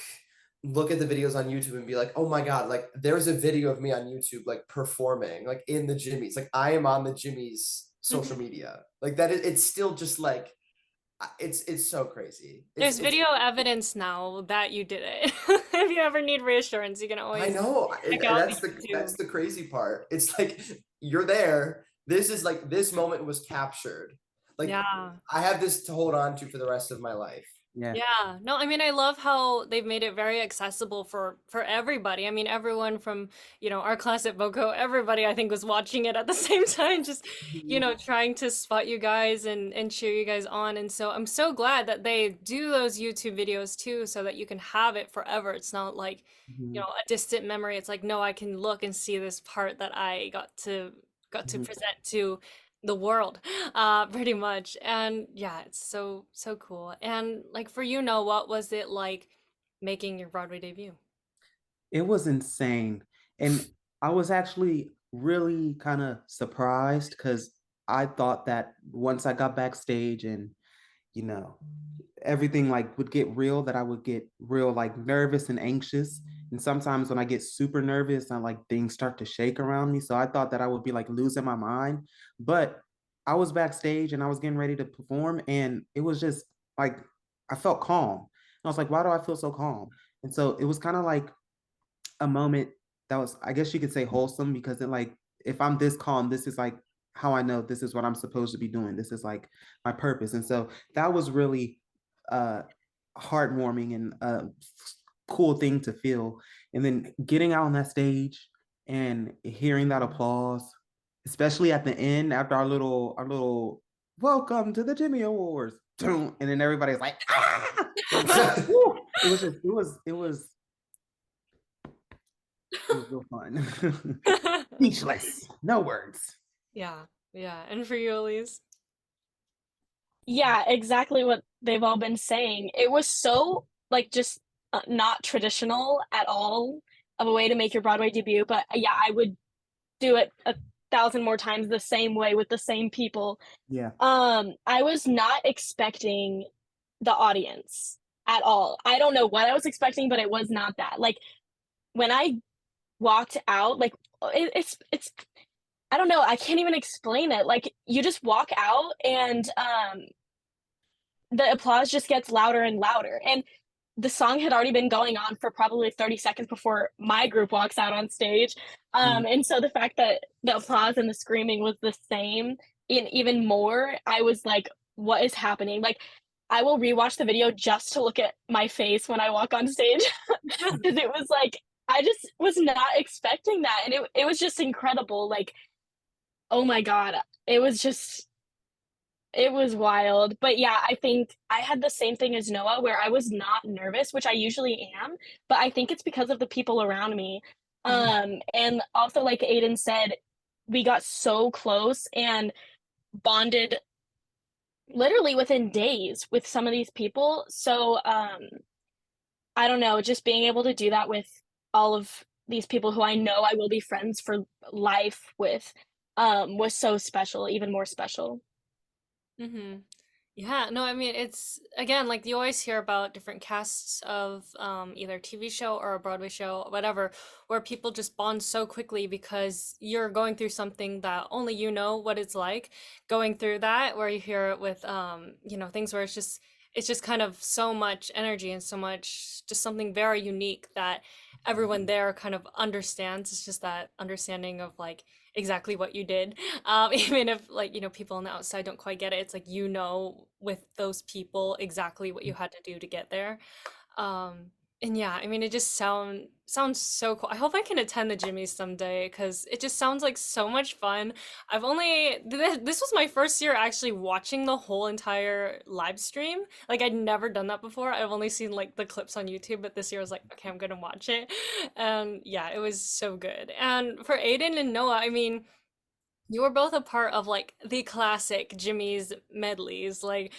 Speaker 2: look at the videos on YouTube and be like, oh my god, like there's a video of me on YouTube like performing like in the Jimmys. Like I am on the Jimmys social media. Like that it's still just like it's so crazy.
Speaker 1: There's
Speaker 2: It's
Speaker 1: video evidence now that you did it. If you ever need reassurance, you can
Speaker 2: I
Speaker 1: always
Speaker 2: know,
Speaker 1: check
Speaker 2: and
Speaker 1: out the
Speaker 2: that's
Speaker 1: YouTube.
Speaker 2: the crazy part. It's like you're there. This is like this moment was captured. Like
Speaker 1: Yeah.
Speaker 2: I have this to hold on to for the rest of my life.
Speaker 3: Yeah.
Speaker 1: Yeah. No, I mean, I love how they've made it very accessible for everybody. I mean, everyone from, our class at Boko, everybody I think was watching it at the same time, just, trying to spot you guys and cheer you guys on. And so I'm so glad that they do those YouTube videos too, so that you can have it forever. It's not like,
Speaker 3: Mhm.
Speaker 1: a distant memory. It's like, no, I can look and see this part that I got to
Speaker 3: Mhm.
Speaker 1: present to the world, pretty much. And yeah, it's so cool. And like for you, Noah, what was it like making your Broadway debut?
Speaker 3: It was insane. And I was actually really kind of surprised because I thought that once I got backstage and, you know, everything like would get real, that I would get real like nervous and anxious. And sometimes when I get super nervous, I like things start to shake around me. So I thought that I would be like losing my mind. But I was backstage and I was getting ready to perform, and it was just like I felt calm. And I was like, why do I feel so calm? And so it was kind of like a moment that was, I guess you could say, wholesome, because it like, if I'm this calm, this is like how I know this is what I'm supposed to be doing. This is like my purpose. And so that was really uh heartwarming and a cool thing to feel. And then getting out on that stage and hearing that applause, especially at the end after our little welcome to the Jimmy Awards. And then everybody's like, ah! Woo! It was just, it was real fun. Speechless. No words.
Speaker 1: Yeah, yeah. And for you, Elise?
Speaker 4: Yeah, exactly what they've all been saying. It was so like just not traditional at all of a way to make your Broadway debut, but yeah, I would do it 1,000 more times the same way with the same people.
Speaker 3: Yeah.
Speaker 4: I was not expecting the audience at all. I don't know what I was expecting, but it was not that. Like when I walked out, like it's I don't know, I can't even explain it. Like you just walk out and the applause just gets louder and louder. And the song had already been going on for probably 30 seconds before my group walks out on stage. And so the fact that the applause and the screaming was the same, and even more, I was like, what is happening? Like, I will rewatch the video just to look at my face when I walk on stage because it was like, I just was not expecting that. And it was just incredible. Like, oh my God, it was just it was wild. But yeah, I think I had the same thing as Noah where I was not nervous, which I usually am, but I think it's because of the people around me. And also like Ayden said, we got so close and bonded literally within days with some of these people. So I don't know, just being able to do that with all of these people who I know I will be friends for life with was so special, even more special.
Speaker 1: Mm-hmm. Yeah, no, I mean, it's again, like you always hear about different casts of either TV show or a Broadway show, whatever, where people just bond so quickly because you're going through something that only you know what it's like going through that, where you hear it with things where it's just kind of so much energy and so much just something very unique that everyone there kind of understands. It's just that understanding of like exactly what you did. Even if like, people on the outside don't quite get it, it's like, with those people exactly what you had to do to get there. And yeah, I mean, it just sounds so cool. I hope I can attend the Jimmys someday because it just sounds like so much fun. This was my first year actually watching the whole entire live stream. Like I'd never done that before. I've only seen like the clips on YouTube, but this year I was like, okay, I'm gonna watch it. And yeah, it was so good. And for Ayden and Noah, I mean, you were both a part of like the classic Jimmy's medleys, like,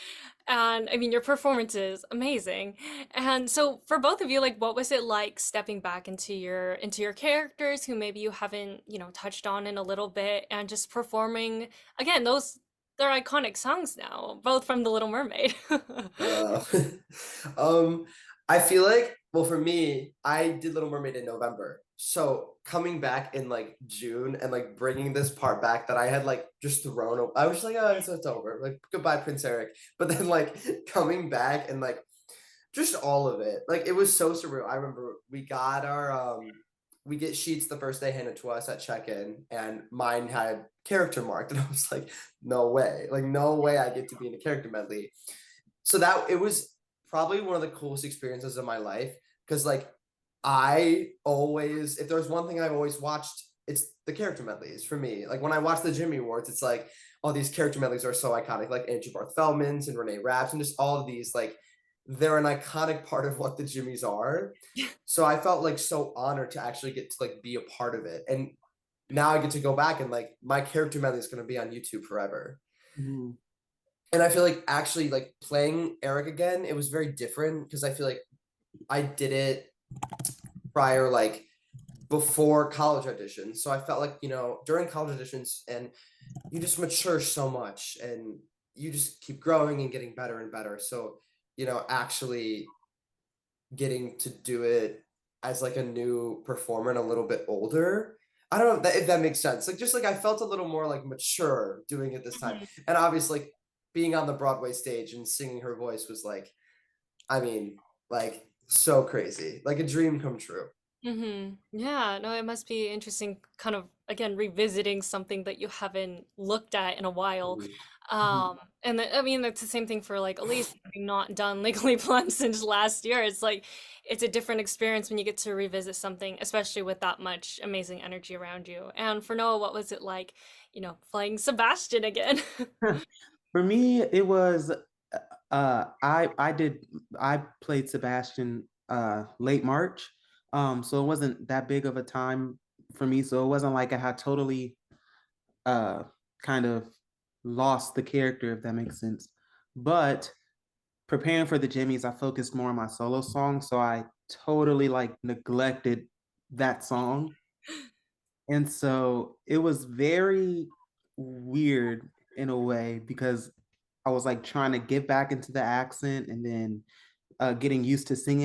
Speaker 1: and I mean, your performance is amazing. And so for both of you, like, what was it like stepping back into your characters who maybe you haven't, touched on in a little bit and just performing again, they're iconic songs now, both from The Little Mermaid.
Speaker 2: Uh, I feel like, well, for me, I did Little Mermaid in November. So coming back in like June and like bringing this part back that I had like just thrown, I was just like, oh, it's over. Like, goodbye, Prince Eric. But then like coming back and like just all of it, like it was so surreal. I remember we get sheets the first day handed to us at check-in, and mine had character marked, and I was like, no way I get to be in a character medley. So that it was probably one of the coolest experiences of my life because like if there's one thing I've always watched, it's the character medleys for me. Like when I watch the Jimmy Awards, it's like all these character medleys are so iconic, like Andrew Barth Feldman's and Renee Rapp's and just all of these, like they're an iconic part of what the Jimmys are. So I felt like so honored to actually get to like be a part of it. And now I get to go back and like my character medley is going to be on YouTube forever.
Speaker 3: Mm-hmm.
Speaker 2: And I feel like actually like playing Eric again, it was very different because I feel like I did it prior, like before college auditions. So I felt like, you know, during college auditions and you just mature so much and you just keep growing and getting better and better. So, you know, actually getting to do it as like a new performer and a little bit older. I don't know if that makes sense. Like just like I felt a little more like mature doing it this time. And obviously like, being on the Broadway stage and singing her voice was like, I mean, like so crazy, like a dream come true.
Speaker 1: Yeah, no, it must be interesting, kind of again revisiting something that you haven't looked at in a while. And I mean, that's the same thing for like Alyse, having not done Legally Blonde since last year. It's like it's a different experience when you get to revisit something, especially with that much amazing energy around you. And for Noah, what was it like, you know, playing Sebastian again?
Speaker 3: For me, it was I played Sebastian late March. So it wasn't that big of a time for me. So it wasn't like I had totally kind of lost the character, if that makes sense. But preparing for the Jimmys, I focused more on my solo song. So I totally like neglected that song. And so it was very weird in a way because I was like trying to get back into the accent and then getting used to singing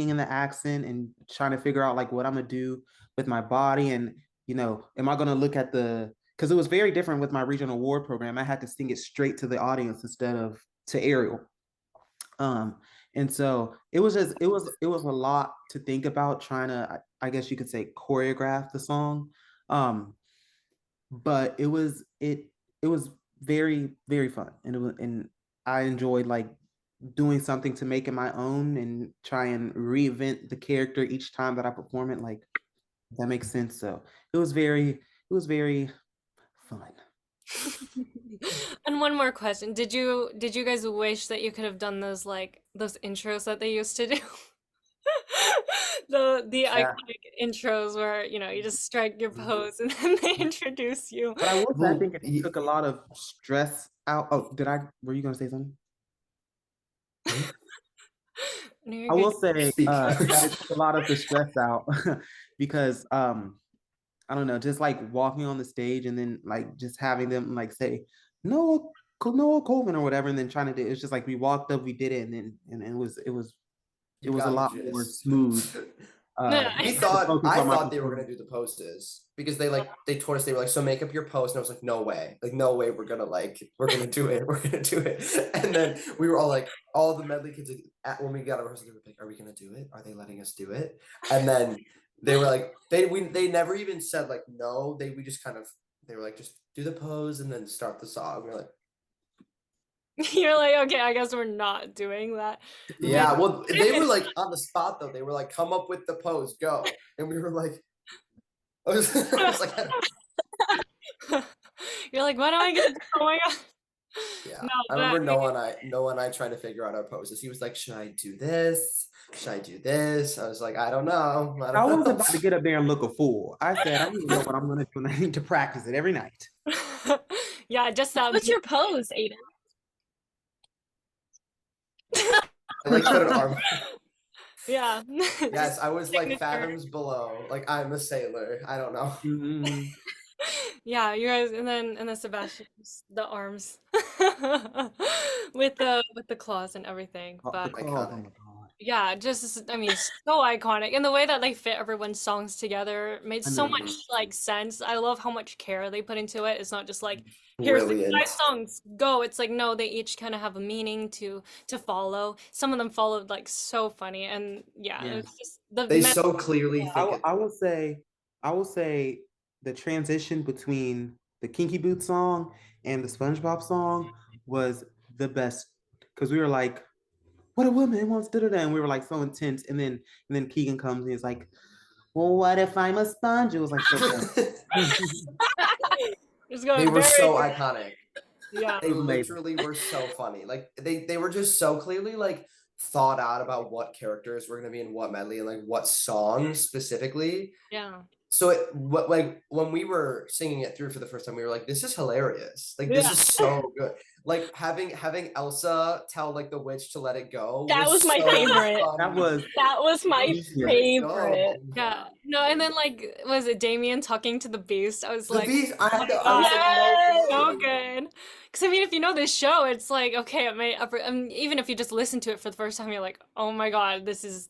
Speaker 3: in the accent and trying to figure out like what I'm gonna do with my body and you know, am I gonna look at because it was very different with my regional award program. I had to sing it straight to the audience instead of to Ariel. And so it was a lot to think about trying to, I guess you could say, choreograph the song. But it was very, very fun. And I enjoyed like doing something to make it my own and try and reinvent the character each time that I perform it. Like that makes sense. So it was very fun.
Speaker 1: And one more question. Did you guys wish that you could have done those intros that they used to do? The
Speaker 2: Yeah.
Speaker 1: iconic intros where, you know, you just strike your pose and then they introduce you.
Speaker 3: But I will say I
Speaker 2: Well,
Speaker 3: think it took a lot of stress out. Oh, were you gonna say something?
Speaker 1: No, you're
Speaker 3: I
Speaker 1: good.
Speaker 3: will say
Speaker 2: Speak.
Speaker 3: that it took a lot of the stress out because I don't know, just like walking on the stage and then like just having them like say Noah Colvin or whatever, and then trying to do it's just like we walked up, we did it, and then and it was a
Speaker 2: got
Speaker 3: lot
Speaker 2: the
Speaker 3: more
Speaker 2: gist.
Speaker 3: smooth.
Speaker 1: Yeah.
Speaker 2: I
Speaker 3: To focus on my
Speaker 2: thought they were gonna
Speaker 3: performance.
Speaker 2: do the poses because they told us they were like, so make up your pose, and I was like, no way, we're gonna do it, we're gonna do it. And then we were all like, all the medley kids when we got a rehearsal, they were like, are we gonna do it? Are they letting us do it? And then they were like, they never even said like no, they were like, just do the pose and then start the song. We're like,
Speaker 1: You're like, okay, I guess we're not doing that.
Speaker 2: yeah, well, they were like on the spot though. They were like, come up with the pose, go. And we were like, I was like,
Speaker 1: You're like, what am I gonna do? Oh my god.
Speaker 2: yeah.
Speaker 1: No,
Speaker 2: I
Speaker 1: but
Speaker 2: remember Noah and I trying to figure out our poses. He was like, should I do this? Should I do this? I was like, I don't know.
Speaker 3: I was about to get up there and look a fool. I said, I don't know what I'm gonna do, and I need to practice it every night.
Speaker 1: yeah, just that.
Speaker 4: What's your pose, Ayden?
Speaker 2: I like put an arm.
Speaker 1: Yeah.
Speaker 2: Yes, I was like
Speaker 1: signature.
Speaker 2: fathoms below. Like I'm a sailor. I don't know.
Speaker 3: Mhm.
Speaker 1: Yeah, you guys, and then Sebastian's the arms with the claws and everything.
Speaker 3: The
Speaker 1: But
Speaker 3: claws, oh
Speaker 2: Iconic.
Speaker 3: my God.
Speaker 1: yeah, just I mean, so iconic, and the way that they fit everyone's songs together made
Speaker 3: I
Speaker 1: so
Speaker 3: know.
Speaker 1: much like sense. I love how much care they put into it. It's not just like here's the
Speaker 2: Brilliant.
Speaker 1: 5 songs, go. It's like no, they each kind of have a meaning to follow. Some of them followed like so funny, and yeah,
Speaker 3: Yeah.
Speaker 1: it's just the
Speaker 2: They so clearly think it.
Speaker 3: I will say the transition between the Kinky Boots song and the SpongeBob song was the best because we were like, "What a woman wants to do that," and we were like so intense. And then Keegan comes and he's like, "Well, what if I'm a sponge?" It was like so good.
Speaker 1: Just going
Speaker 2: They were
Speaker 1: very
Speaker 2: so iconic.
Speaker 1: yeah.
Speaker 2: They
Speaker 3: It was amazing.
Speaker 2: literally were so funny. Like they were just so clearly like thought out about what characters were gonna be in what medley and like what songs specifically.
Speaker 1: Yeah.
Speaker 2: So what, like when we were singing it through for the first time, we were like, this is hilarious. Like this is so good. Like having Elsa tell like the witch to let it go
Speaker 4: That was my
Speaker 2: so
Speaker 4: favorite.
Speaker 2: funny.
Speaker 4: That was my
Speaker 3: Easier.
Speaker 4: favorite.
Speaker 1: Yeah. No, and then like was it Damien talking to the beast? I was
Speaker 2: The
Speaker 1: like,
Speaker 2: beast, I had to,
Speaker 1: oh
Speaker 2: I was
Speaker 4: Yes!
Speaker 2: like,
Speaker 1: so good. Because I mean, if you know this show, it's like okay, even if you just listen to it for the first time, you're like, oh my god, this is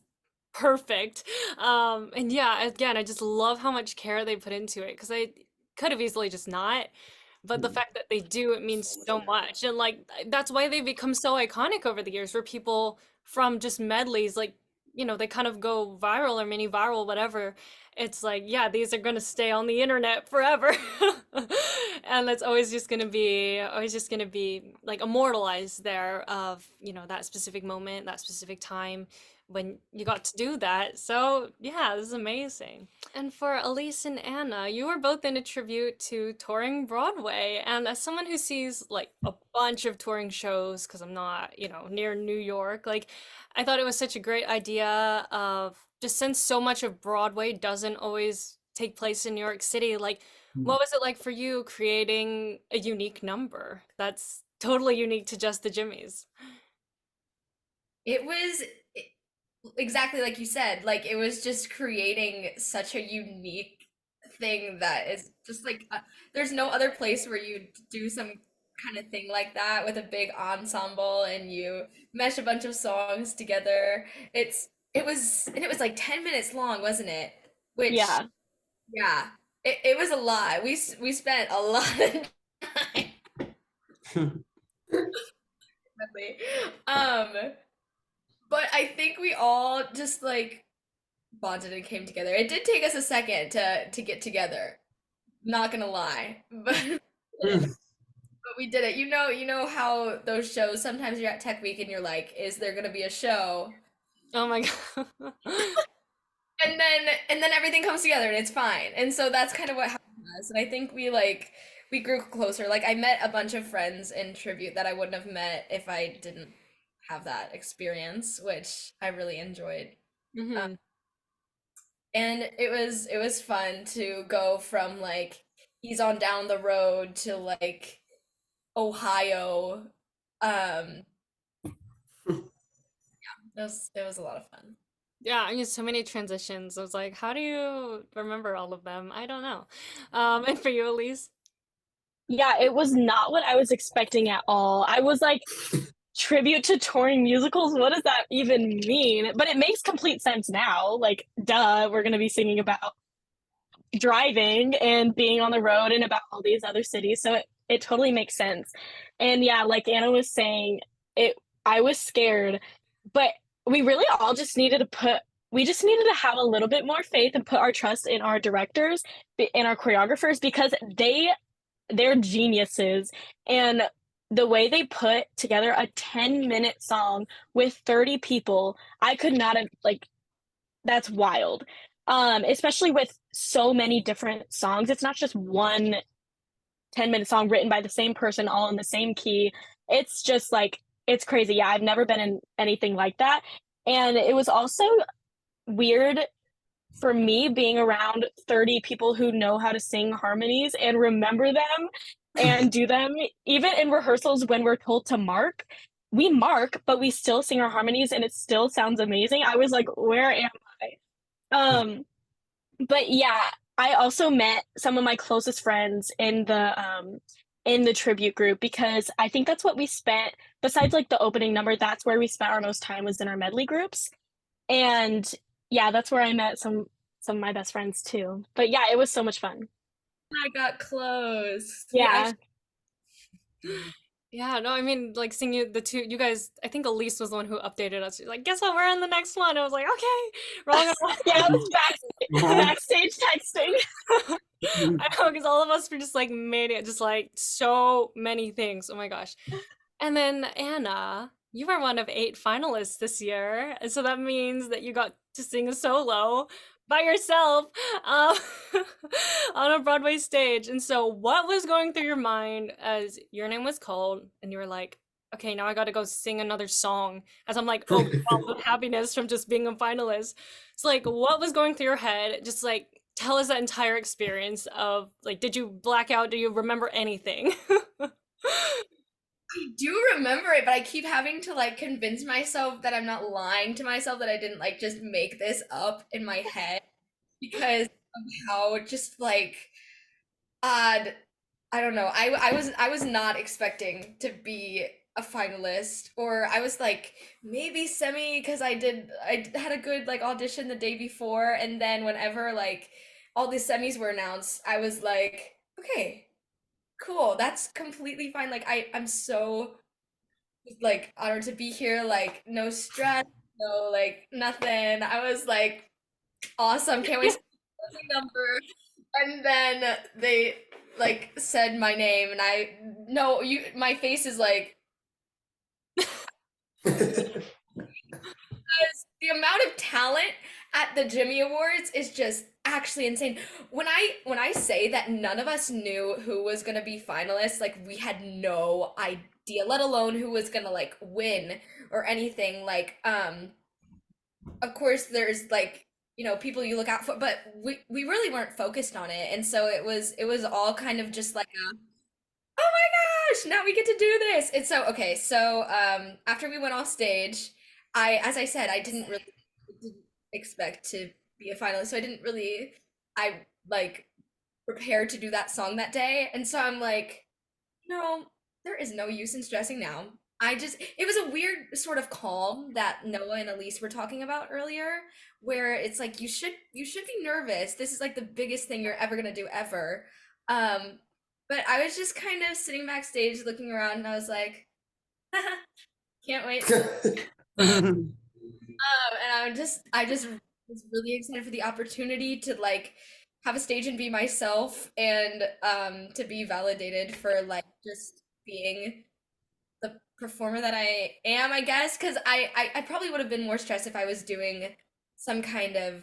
Speaker 1: perfect. And yeah, again, I just love how much care they put into it because I could have easily just not. But the fact that they do, it means so much. And like that's why they become so iconic over the years, where people from just medleys, like, you know, they kind of go viral or mini viral, whatever. It's like, yeah, these are gonna stay on the internet forever. And that's always just gonna be like immortalized there of, you know, that specific moment, that specific time when you got to do that. So yeah, this is amazing. And for Alyse and Anna, you were both in a tribute to touring Broadway. And as someone who sees like a bunch of touring shows, because I'm not, you know, near New York, like I thought it was such a great idea of just since so much of Broadway doesn't always take place in New York City, like what was it like for you creating a unique number that's totally unique to just the Jimmies?
Speaker 5: It was exactly like you said, like it was just creating such a unique thing that is just like there's no other place where you do some kind of thing like that with a big ensemble and you mesh a bunch of songs together. It was like 10 minutes long, wasn't it? Which
Speaker 4: Yeah.
Speaker 5: yeah, it was a lot. We spent a lot of time. Definitely. But I think we all just like bonded and came together. It did take us a second to get together. Not gonna lie, but we did it. You know how those shows sometimes you're at Tech Week and you're like, is there gonna be a show?
Speaker 1: Oh my God.
Speaker 5: And then everything comes together and it's fine. And so that's kind of what happened to us. And I think we grew closer. Like I met a bunch of friends in tribute that I wouldn't have met if I didn't have that experience, which I really enjoyed.
Speaker 1: Mhm.
Speaker 5: And it was fun to go from like Ease on Down the Road to like Ohio. It was a lot of fun.
Speaker 1: Yeah, I mean, so many transitions. I was like, how do you remember all of them? I don't know. And for you, Alyse?
Speaker 4: Yeah, it was not what I was expecting at all. I was like, tribute to touring musicals? What does that even mean? But it makes complete sense now. Like, duh, we're going to be singing about driving and being on the road and about all these other cities. So it totally makes sense. And yeah, like Anna was saying, I was scared, but we really all just needed to have a little bit more faith and put our trust in our directors and our choreographers because they're geniuses. And the way they put together a 10-minute song with 30 people, I could not have like that's wild. Especially with so many different songs. It's not just one 10-minute song written by the same person all in the same key. It's just like it's crazy. Yeah, I've never been in anything like that. And it was also weird for me being around 30 people who know how to sing harmonies and remember them and do them even in rehearsals when we're told to mark. We mark, but we still sing our harmonies and it still sounds amazing. I was like, where am I? But yeah, I also met some of my closest friends in the tribute group because I think that's what we spent besides like the opening number, that's where we spent our most time was in our medley groups. And yeah, that's where I met some of my best friends too. But yeah, it was so much fun.
Speaker 5: I got close.
Speaker 4: Yeah.
Speaker 1: Yeah, no, I mean, like seeing the two, you guys, I think Alyse was the one who updated us. She's like, guess what? We're on the next one. I was like, okay, wrong.
Speaker 4: Yeah, I was backstage texting.
Speaker 1: I know, because all of us were just like made it, just like so many things. Oh my gosh. And then Anna, you were one of 8 finalists this year. And so that means that you got to sing a solo by yourself um, on a Broadway stage. And so what was going through your mind as your name was called and you were like, okay, now I got to go sing another song as I'm like overwhelmed with happiness from just being a finalist. It's like, what was going through your head? Just like tell us that entire experience of like, did you black out? Do you remember anything?
Speaker 5: I do remember it, but I keep having to like convince myself that I'm not lying to myself, that I didn't like just make this up in my head because of how just like odd. I don't know. I was not expecting to be a finalist, or I was like maybe semi because I had a good like audition the day before, and then whenever like all the semis were announced, I was like, okay, cool, that's completely fine. Like I'm so like honored to be here. Like no stress, no like nothing. I was like awesome. Can't wait to see the number. And then they like said my name, and I no you. My face is like because the amount of talent at the Jimmy Awards is just actually insane. When I say that none of us knew who was gonna be finalists, like we had no idea, let alone who was gonna like win or anything. Like of course there's like people you look out for, but we really weren't focused on it, and so it was all kind of just like oh my gosh, now we get to do this. And so, okay, so after we went off stage, as I said, I didn't expect to be a finalist, so I like prepared to do that song that day, and so I'm like, no, there is no use in stressing now. It was a weird sort of calm that Noah and Alyse were talking about earlier, where it's like you should be nervous. This is like the biggest thing you're ever gonna do ever. Um, but I was just kind of sitting backstage looking around, and I was like, can't wait. And I just was really excited for the opportunity to like have a stage and be myself, and to be validated for like just being the performer that I am, I guess, because I probably would have been more stressed if I was doing some kind of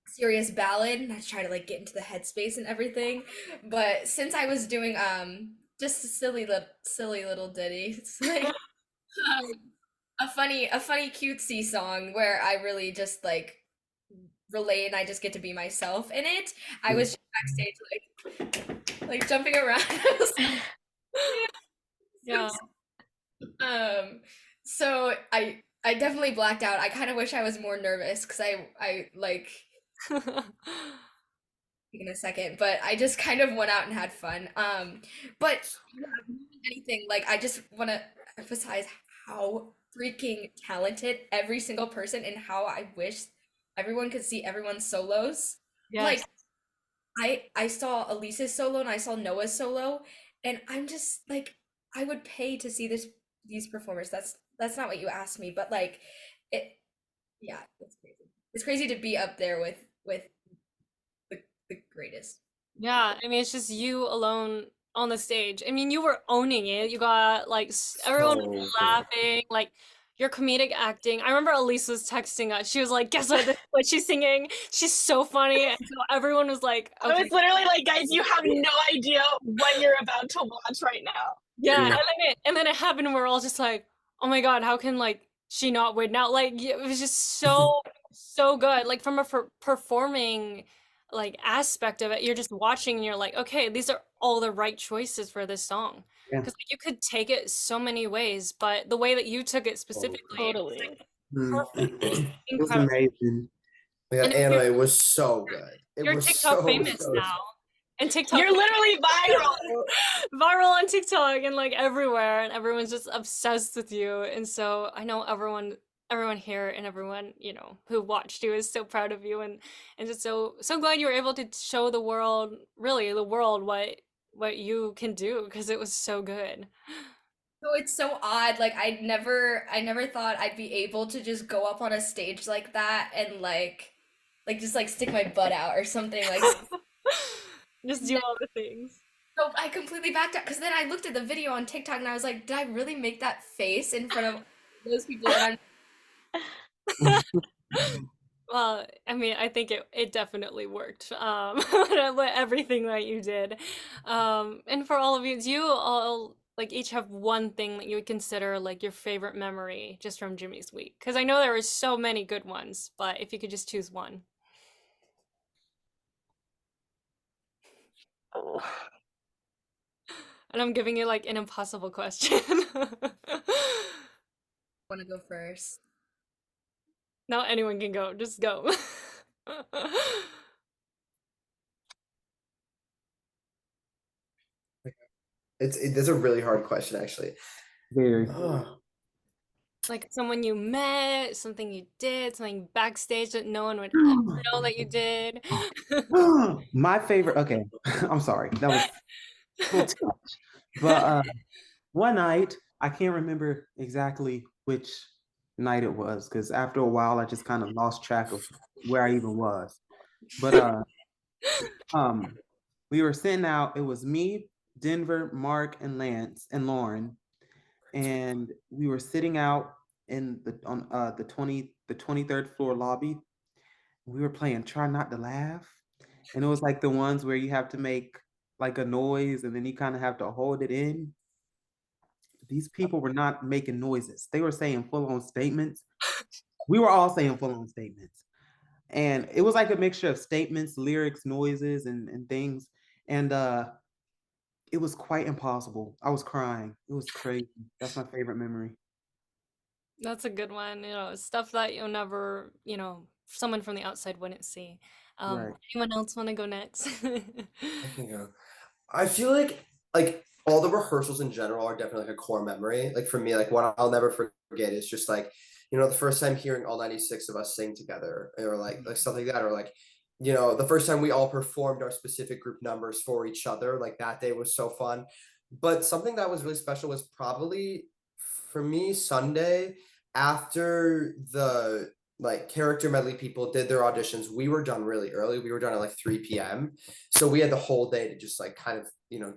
Speaker 5: serious ballad and I try to like get into the headspace and everything. But since I was doing just a silly little ditty, it's like a funny cutesy song where I really just like relate and I just get to be myself in it. I was just backstage like jumping around. I was like,
Speaker 1: Yeah.
Speaker 5: so I definitely blacked out. I kind of wish I was more nervous because I like in a second, but I just kind of went out and had fun. But yeah, more than anything, like I just want to emphasize how freaking talented every single person, and how I wish everyone could see everyone's solos. Like
Speaker 1: Yes.
Speaker 5: I saw Elise's solo and I saw Noah's solo, and I'm just like I would pay to see these performers. That's not what you asked me, but like it yeah, it's crazy. It's crazy to be up there with the greatest.
Speaker 1: Yeah, I mean, it's just you alone on the stage. I mean, you were owning it. You got like everyone was
Speaker 2: So good.
Speaker 1: laughing, like your comedic acting. I remember Alyse was texting us. She was like, "Guess what? This is what she's singing. She's so funny." And so everyone was like,
Speaker 4: I
Speaker 1: "Okay."
Speaker 4: was literally like, guys, you have no idea what you're about to watch right now.
Speaker 1: Yeah, and then it happened, and we're all just like, "Oh my God, how can like she not win now?" Like it was just so good. Like from a performing like aspect of it, you're just watching and you're like, "Okay, these are all the right choices for this song."
Speaker 3: Yeah.
Speaker 1: Because you could take it so many ways, but the way that you took it
Speaker 2: Oh,
Speaker 1: specifically,
Speaker 4: Totally.
Speaker 1: perfect,
Speaker 2: it
Speaker 3: It was
Speaker 1: incredible.
Speaker 3: amazing.
Speaker 1: And
Speaker 2: anime was so good. It
Speaker 1: you're
Speaker 2: was
Speaker 1: TikTok
Speaker 2: so
Speaker 1: famous
Speaker 2: so.
Speaker 1: now, and TikTok
Speaker 4: You're literally viral.
Speaker 1: viral on TikTok and like everywhere, and everyone's just obsessed with you. And so I know everyone here and everyone, who watched you is so proud of you, and just so glad you were able to show the world, really the world, what you can do, because it was so good.
Speaker 5: So it's so odd. Like I never thought I'd be able to just go up on a stage like that and like just like stick my butt out or something like
Speaker 1: Just do all the things.
Speaker 5: so I completely backed out because then I looked at the video on TikTok and I was like, did I really make that face in front of those people? And
Speaker 1: Well, I mean, I think it definitely worked. Everything that you did. And for all of you, do you all like each have one thing that you would consider like your favorite memory just from Jimmy's week? Because I know there were so many good ones, but if you could just choose one.
Speaker 3: Oh,
Speaker 1: And I'm giving you like an impossible question.
Speaker 5: Want to go first?
Speaker 1: Now anyone can go. Just go.
Speaker 2: That's a really hard question, actually.
Speaker 3: very.
Speaker 2: Oh,
Speaker 1: Like someone you met, something you did, something backstage that no one would ever know that you did.
Speaker 3: My favorite. Okay, I'm sorry. That was a little too much. But one night, I can't remember exactly which night it was because after a while, I just kind of lost track of where I even was. But um, we were sitting out. It was me, Denver, Mark, and Lance and Lauren, and we were sitting out in the 23rd floor lobby. We were playing Try Not to Laugh, and it was like the ones where you have to make like a noise and then you kind of have to hold it in. These people were not making noises. They were saying full-on statements. We were all saying full-on statements. And it was like a mixture of statements, lyrics, noises, and things. And it was quite impossible. I was crying. It was crazy. That's my favorite memory.
Speaker 1: That's a good one. Stuff that you'll never, someone from the outside wouldn't see.
Speaker 3: Right.
Speaker 1: Anyone else want to go next?
Speaker 2: I can go. I feel like all the rehearsals in general are definitely like a core memory. Like for me, like what I'll never forget is just like, the first time hearing all 96 of us sing together or like stuff like that, or like, the first time we all performed our specific group numbers for each other, like that day was so fun. But something that was really special was probably for me Sunday after the like character medley people did their auditions. We were done really early. We were done at like 3 p.m. So we had the whole day to just like kind of,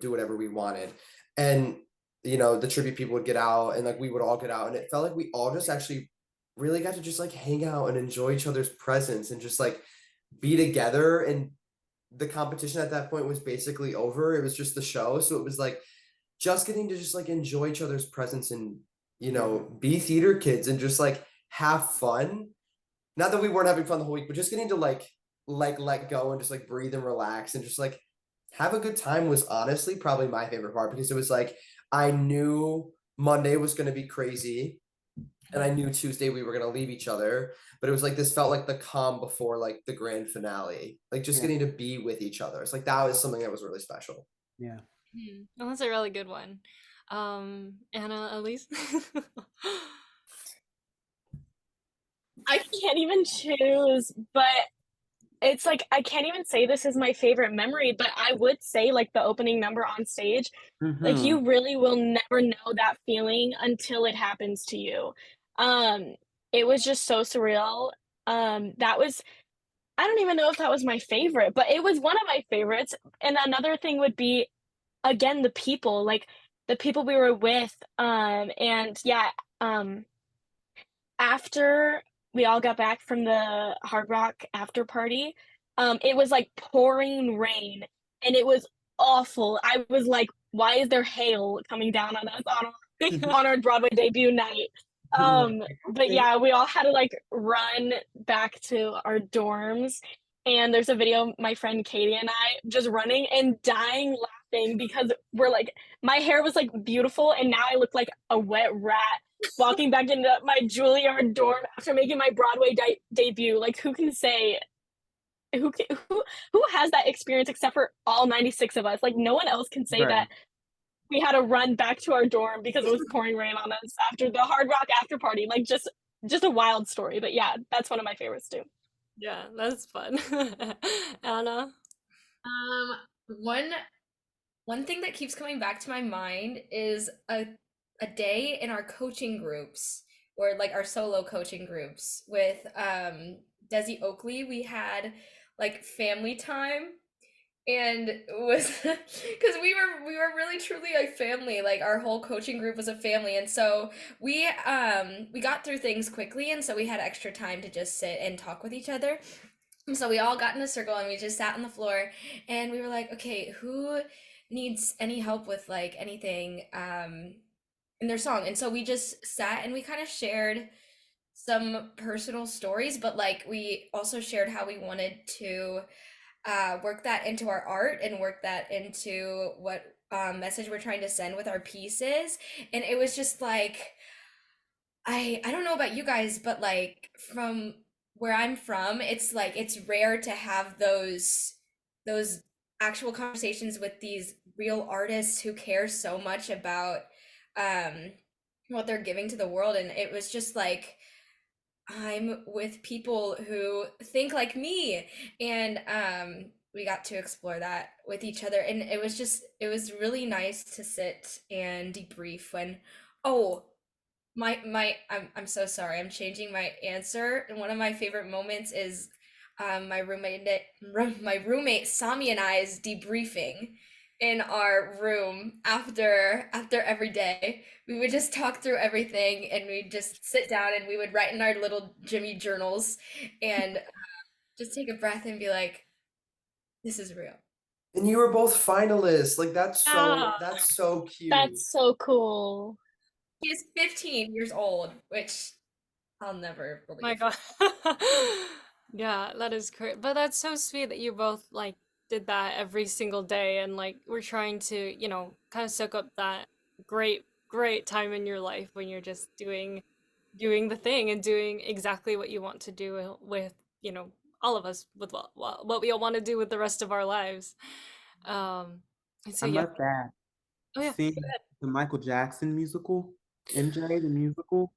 Speaker 2: do whatever we wanted. And, the tribute people would get out and like we would all get out. And it felt like we all just actually really got to just like hang out and enjoy each other's presence and just like be together. And the competition at that point was basically over. It was just the show. So it was like just getting to just like enjoy each other's presence and, be theater kids and just like have fun. Not that we weren't having fun the whole week, but just getting to like let go and just like breathe and relax and just like have a good time was honestly probably my favorite part because it was like I knew Monday was going to be crazy and I knew Tuesday we were going to leave each other, but it was like this felt like the calm before like the grand finale, like just
Speaker 3: Yeah.
Speaker 2: getting to be with each other. It's like that was something that was really special.
Speaker 3: Yeah.
Speaker 1: Well, that's a really good one. Anna, Alyse?
Speaker 4: I can't even choose, but it's like I can't even say this is my favorite memory, but I would say like the opening number on stage, like
Speaker 3: Mhm.
Speaker 4: you really will never know that feeling until it happens to you. Um, it was just so surreal. That was I don't even know if that was my favorite, but it was one of my favorites. And another thing would be again the people, like the people we were with. And yeah, um after we all got back from the Hard Rock after party, it was like pouring rain and it was awful. I was like, why is there hail coming down on us on our Broadway debut night? But yeah, we all had to like run back to our dorms. And there's a video of my friend Katie and I just running and dying laughing because we're like, my hair was like beautiful and now I look like a wet rat walking back into my Juilliard dorm after making my Broadway debut. Like, who can say who has that experience except for all 96 of us? Like, no one else can say
Speaker 3: Right.
Speaker 4: that we had to run back to our dorm because it was pouring rain on us after the Hard Rock after party. Like, just a wild story. But yeah, that's one of my favorites too.
Speaker 1: Yeah, that's fun. Anna?
Speaker 5: Um, one one thing that keeps coming back to my mind is a day in our coaching groups or like our solo coaching groups with Desi Oakley. We had like family time and it was because we were really truly a family. Like our whole coaching group was a family, and so we got through things quickly, and so we had extra time to just sit and talk with each other. And so we all got in a circle and we just sat on the floor and we were like, okay, who needs any help with like anything in their song? And so we just sat and we kind of shared some personal stories, but like we also shared how we wanted to work that into our art and work that into what message we're trying to send with our pieces. And it was just like, I don't know about you guys, but like from where I'm from, it's like it's rare to have those actual conversations with these real artists who care so much about um what they're giving to the world. And it was just like I'm with people who think like me, and we got to explore that with each other, and it was really nice to sit and debrief when, oh, I'm so sorry. I'm changing my answer. And one of my favorite moments is my roommate Sami and I's debriefing in our room after every day. We would just talk through everything and we'd just sit down and we would write in our little Jimmy journals and just take a breath and be like, this is real.
Speaker 2: And you were both finalists. Like
Speaker 1: Yeah.
Speaker 2: that's so cute.
Speaker 4: That's so cool.
Speaker 5: He's 15 years old, which I'll never believe.
Speaker 1: My God. Yeah, that is great. But that's so sweet that you both like did that every single day and like we're trying to, kind of soak up that great time in your life when you're just doing the thing and doing exactly what you want to do with, all of us with what we all want to do with the rest of our lives. And so
Speaker 3: I
Speaker 1: yeah.
Speaker 3: must add,
Speaker 1: Oh yeah.
Speaker 3: seeing the Michael Jackson musical, MJ the musical,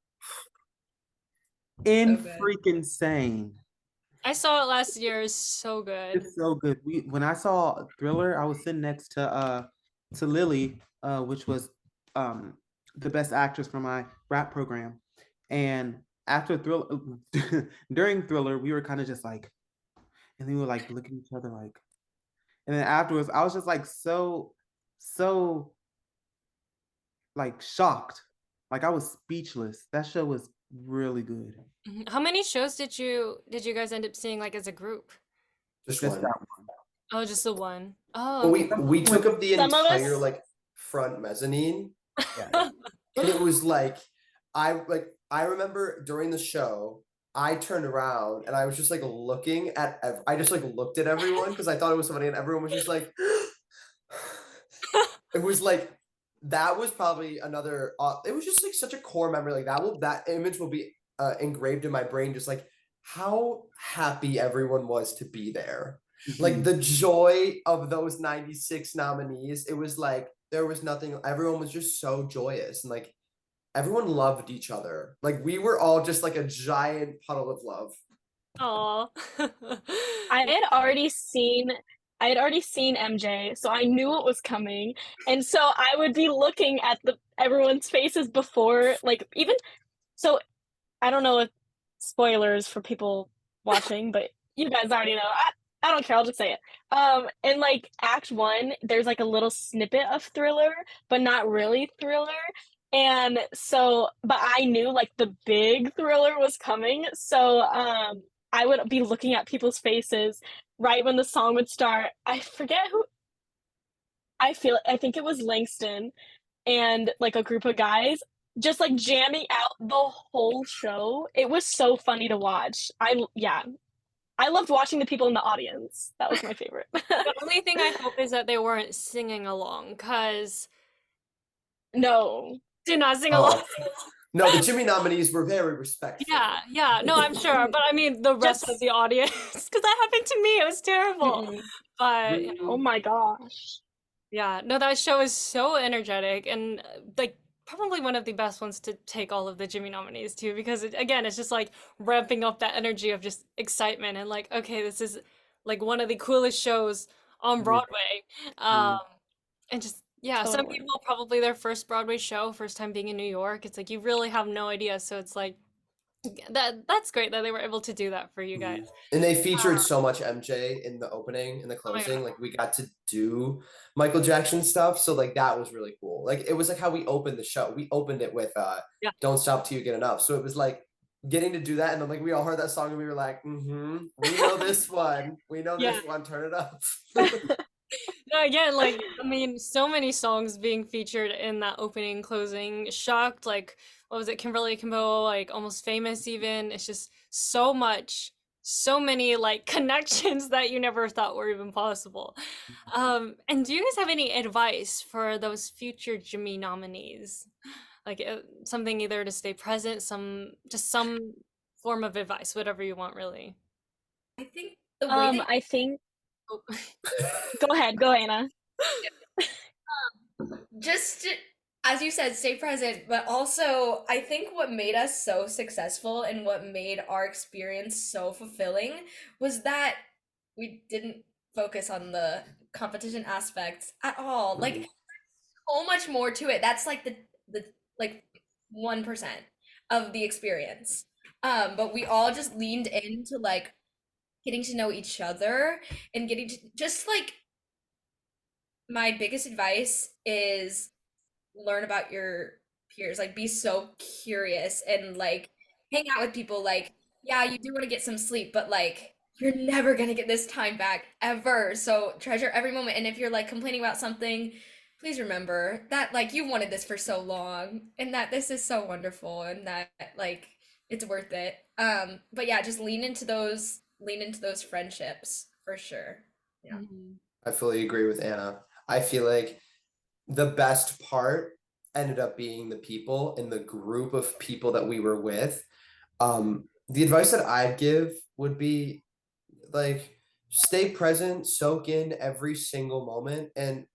Speaker 3: in
Speaker 5: good.
Speaker 3: freaking insane.
Speaker 1: I saw it last year. It's so good.
Speaker 3: It's so good. When I saw Thriller, I was sitting next to Lily, which was the best actress for my rap program. And after Thriller, during Thriller, we were kind of just like, and then we were like looking at each other like, and then afterwards, I was just like so like shocked. Like I was speechless. That show was really good.
Speaker 1: How many shows did you guys end up seeing like as a group?
Speaker 2: Just
Speaker 3: Just
Speaker 2: one.
Speaker 3: that one.
Speaker 1: Oh, just the one. Oh,
Speaker 2: But
Speaker 1: okay.
Speaker 2: we took up the
Speaker 4: Some of us-
Speaker 2: entire like front mezzanine.
Speaker 3: Yeah.
Speaker 2: And it was like I remember during the show, I turned around and I was just like looking at I just like looked at everyone because I thought it was somebody and everyone was just like it was like that was probably another it was just like such a core memory. Like that image will be engraved in my brain, just like how happy everyone was to be there. Like the joy of those 96 nominees, it was like there was nothing, everyone was just so joyous and like everyone loved each other. Like we were all just like a giant puddle of love.
Speaker 1: Aw.
Speaker 4: I had already seen MJ, so I knew what was coming. And so I would be looking at everyone's faces before, like even so I don't know if spoilers for people watching, but you guys already know. I don't care, I'll just say it. In like Act 1, there's like a little snippet of Thriller, but not really Thriller. And so, but I knew like the big Thriller was coming. So I would be looking at people's faces right when the song would start. I forget who, I think it was Langston and like a group of guys just like jamming out the whole show. It was so funny to watch. I loved watching the people in the audience. That was my favorite.
Speaker 1: The only thing I hope is that they weren't singing along, because
Speaker 4: No.
Speaker 1: did not sing along.
Speaker 2: No, the Jimmy nominees were very respectful.
Speaker 1: Yeah, no, I'm sure, but I mean the rest of the audience, because that happened to me. It was terrible.
Speaker 4: Mm-mm.
Speaker 1: But
Speaker 4: Oh my gosh.
Speaker 1: yeah, no, that show is so energetic and like probably one of the best ones to take all of the Jimmy nominees too, because again, it's just like ramping up that energy of just excitement and like, okay, this is like one of the coolest shows on Broadway. And just yeah, some
Speaker 4: Totally.
Speaker 1: people probably their first Broadway show, first time being in New York. It's like you really have no idea, so it's like that's great that they were able to do that for you guys.
Speaker 2: And they featured so much MJ in the opening and the
Speaker 1: Oh my
Speaker 2: closing.
Speaker 1: God.
Speaker 2: Like we got to do Michael Jackson stuff. So like that was really cool. Like it was like how we opened the show. We opened it with
Speaker 1: Yeah.
Speaker 2: Don't Stop Till You Get Enough. So it was like getting to do that. And then like we all heard that song and we were like, we know this one. We know
Speaker 1: Yeah.
Speaker 2: this one. Turn it up.
Speaker 1: No, again, like I mean, so many songs being featured in that opening, closing. Shocked, like what was it, Kimberly Kimbo, like Almost Famous even. It's just so much so many like connections that you never thought were even possible. And do you guys have any advice for those future Jimmy nominees? Like something either to stay present, some form of advice, whatever you want, really.
Speaker 5: I think the way that
Speaker 4: I think
Speaker 1: Oh,
Speaker 4: go Anna.
Speaker 5: just as you said, stay present, but also I think what made us so successful and what made our experience so fulfilling was that we didn't focus on the competition aspects at all. Like so much more to it. That's like the like 1% of the experience. But we all just leaned into like getting to know each other and getting to just like my biggest advice is learn about your peers. Like be so curious and like hang out with people. Like, yeah, you do want to get some sleep, but like you're never gonna get this time back ever. So treasure every moment. And if you're like complaining about something, please remember that like you wanted this for so long and that this is so wonderful and that like it's worth it. But yeah, just lean into those friendships for sure. Yeah.
Speaker 2: I fully agree with Anna. I feel like the best part ended up being the people and the group of people that we were with. The advice that I'd give would be like stay present, soak in every single moment, and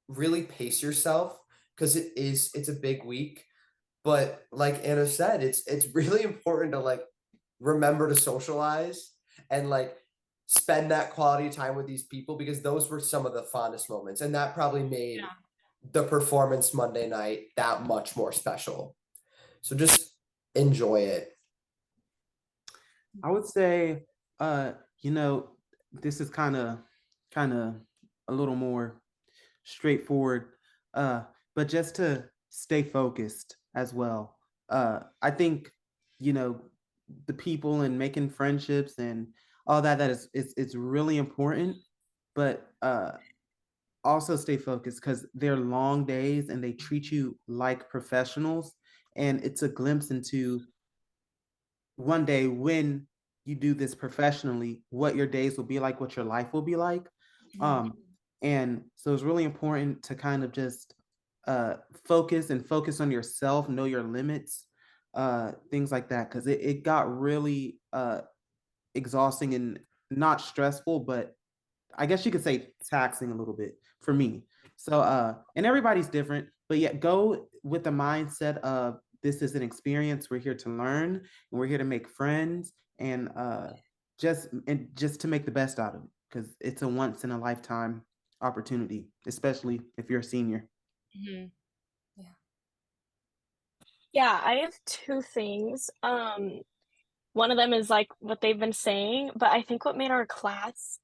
Speaker 2: really pace yourself because it's a big week. But like Anna said, it's really important to like remember to socialize and like spend that quality time with these people because those were some of the fondest moments, and that probably made the performance Monday night that much more special. So just enjoy it.
Speaker 3: I would say, you know, this is kind of a little more straightforward, but just to stay focused as well. I think, you know, the people and making friendships and all that it's really important, but also stay focused because they're long days and they treat you like professionals, and it's a glimpse into one day when you do this professionally, what your days will be like, what your life will be like. Um, and so it's really important to kind of just focus on yourself, know your limits, things like that, because it got really exhausting and not stressful, but I guess you could say taxing a little bit for me. So and everybody's different, but yet go with the mindset of this is an experience. We're here to learn and we're here to make friends and just to make the best out of it because it's a once in a lifetime opportunity, especially if you're a senior.
Speaker 4: Yeah, I have two things. One of them is like what they've been saying, but I think what made our class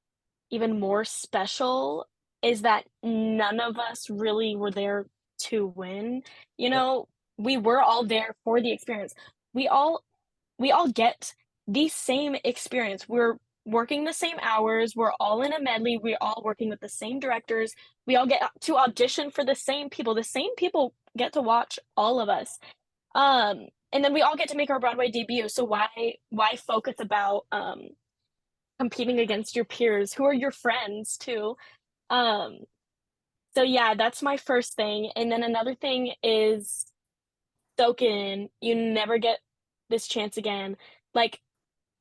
Speaker 4: even more special is that none of us really were there to win. You know, we were all there for the experience. We all we all get the same experience. We're working the same hours, we're all in a medley, we're all working with the same directors, we all get to audition for the same people get to watch all of us. And then we all get to make our Broadway debut. So why focus about competing against your peers who are your friends too? Um, so yeah, that's my first thing. And then another thing is soak it in. You never get this chance again. Like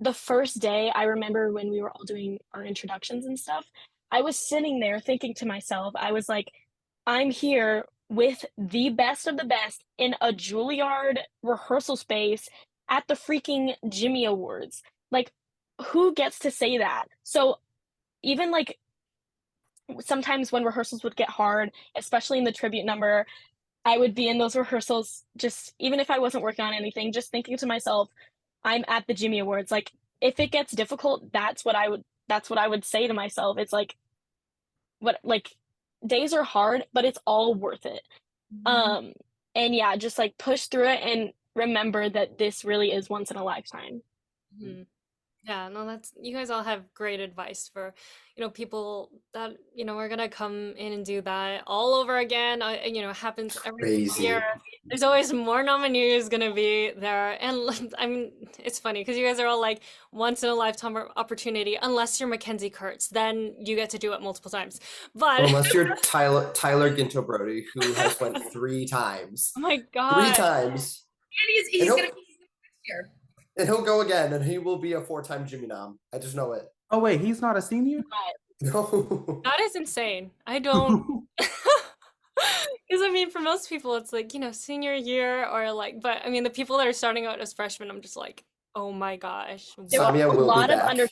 Speaker 4: the first day, I remember when we were all doing our introductions and stuff, I was sitting there thinking to myself, I was like, I'm here with the best of the best in a Juilliard rehearsal space at the freaking Jimmy Awards. Like, who gets to say that? So, even like sometimes when rehearsals would get hard, especially in the tribute number, I would be in those rehearsals just even if I wasn't working on anything, just thinking to myself, I'm at the Jimmy Awards. Like if it gets difficult, that's what I would say to myself. It's what like days are hard, but it's all worth it. Um and yeah, just like push through it and remember that this really is once in a lifetime.
Speaker 1: Yeah, no, that's you guys all have great advice for, people that, are gonna come in and do that all over again. It happens every single
Speaker 2: Crazy.
Speaker 1: year. There's always more nominees gonna be there, and I mean, it's funny because you guys are all like once in a lifetime opportunity, unless you're Mackenzie Kurtz, then you get to do it multiple times. But
Speaker 2: Unless you're Tyler Ginto Brody, who has went 3 times.
Speaker 1: oh my
Speaker 2: 3
Speaker 1: God,
Speaker 2: times.
Speaker 5: And he's
Speaker 2: And
Speaker 5: gonna
Speaker 2: he'll,
Speaker 5: be next year.
Speaker 2: and he'll go again, and he will be a 4-time Jimmy nom. I just know it.
Speaker 3: Oh wait, he's not a senior?
Speaker 2: No.
Speaker 1: that is insane. I don't. Because I mean, for most people, it's like, senior year or like, but I mean, the people that are starting out as freshmen, I'm just like, oh my gosh.
Speaker 4: There were
Speaker 2: Samia
Speaker 4: a
Speaker 2: will be
Speaker 4: lot of
Speaker 2: back.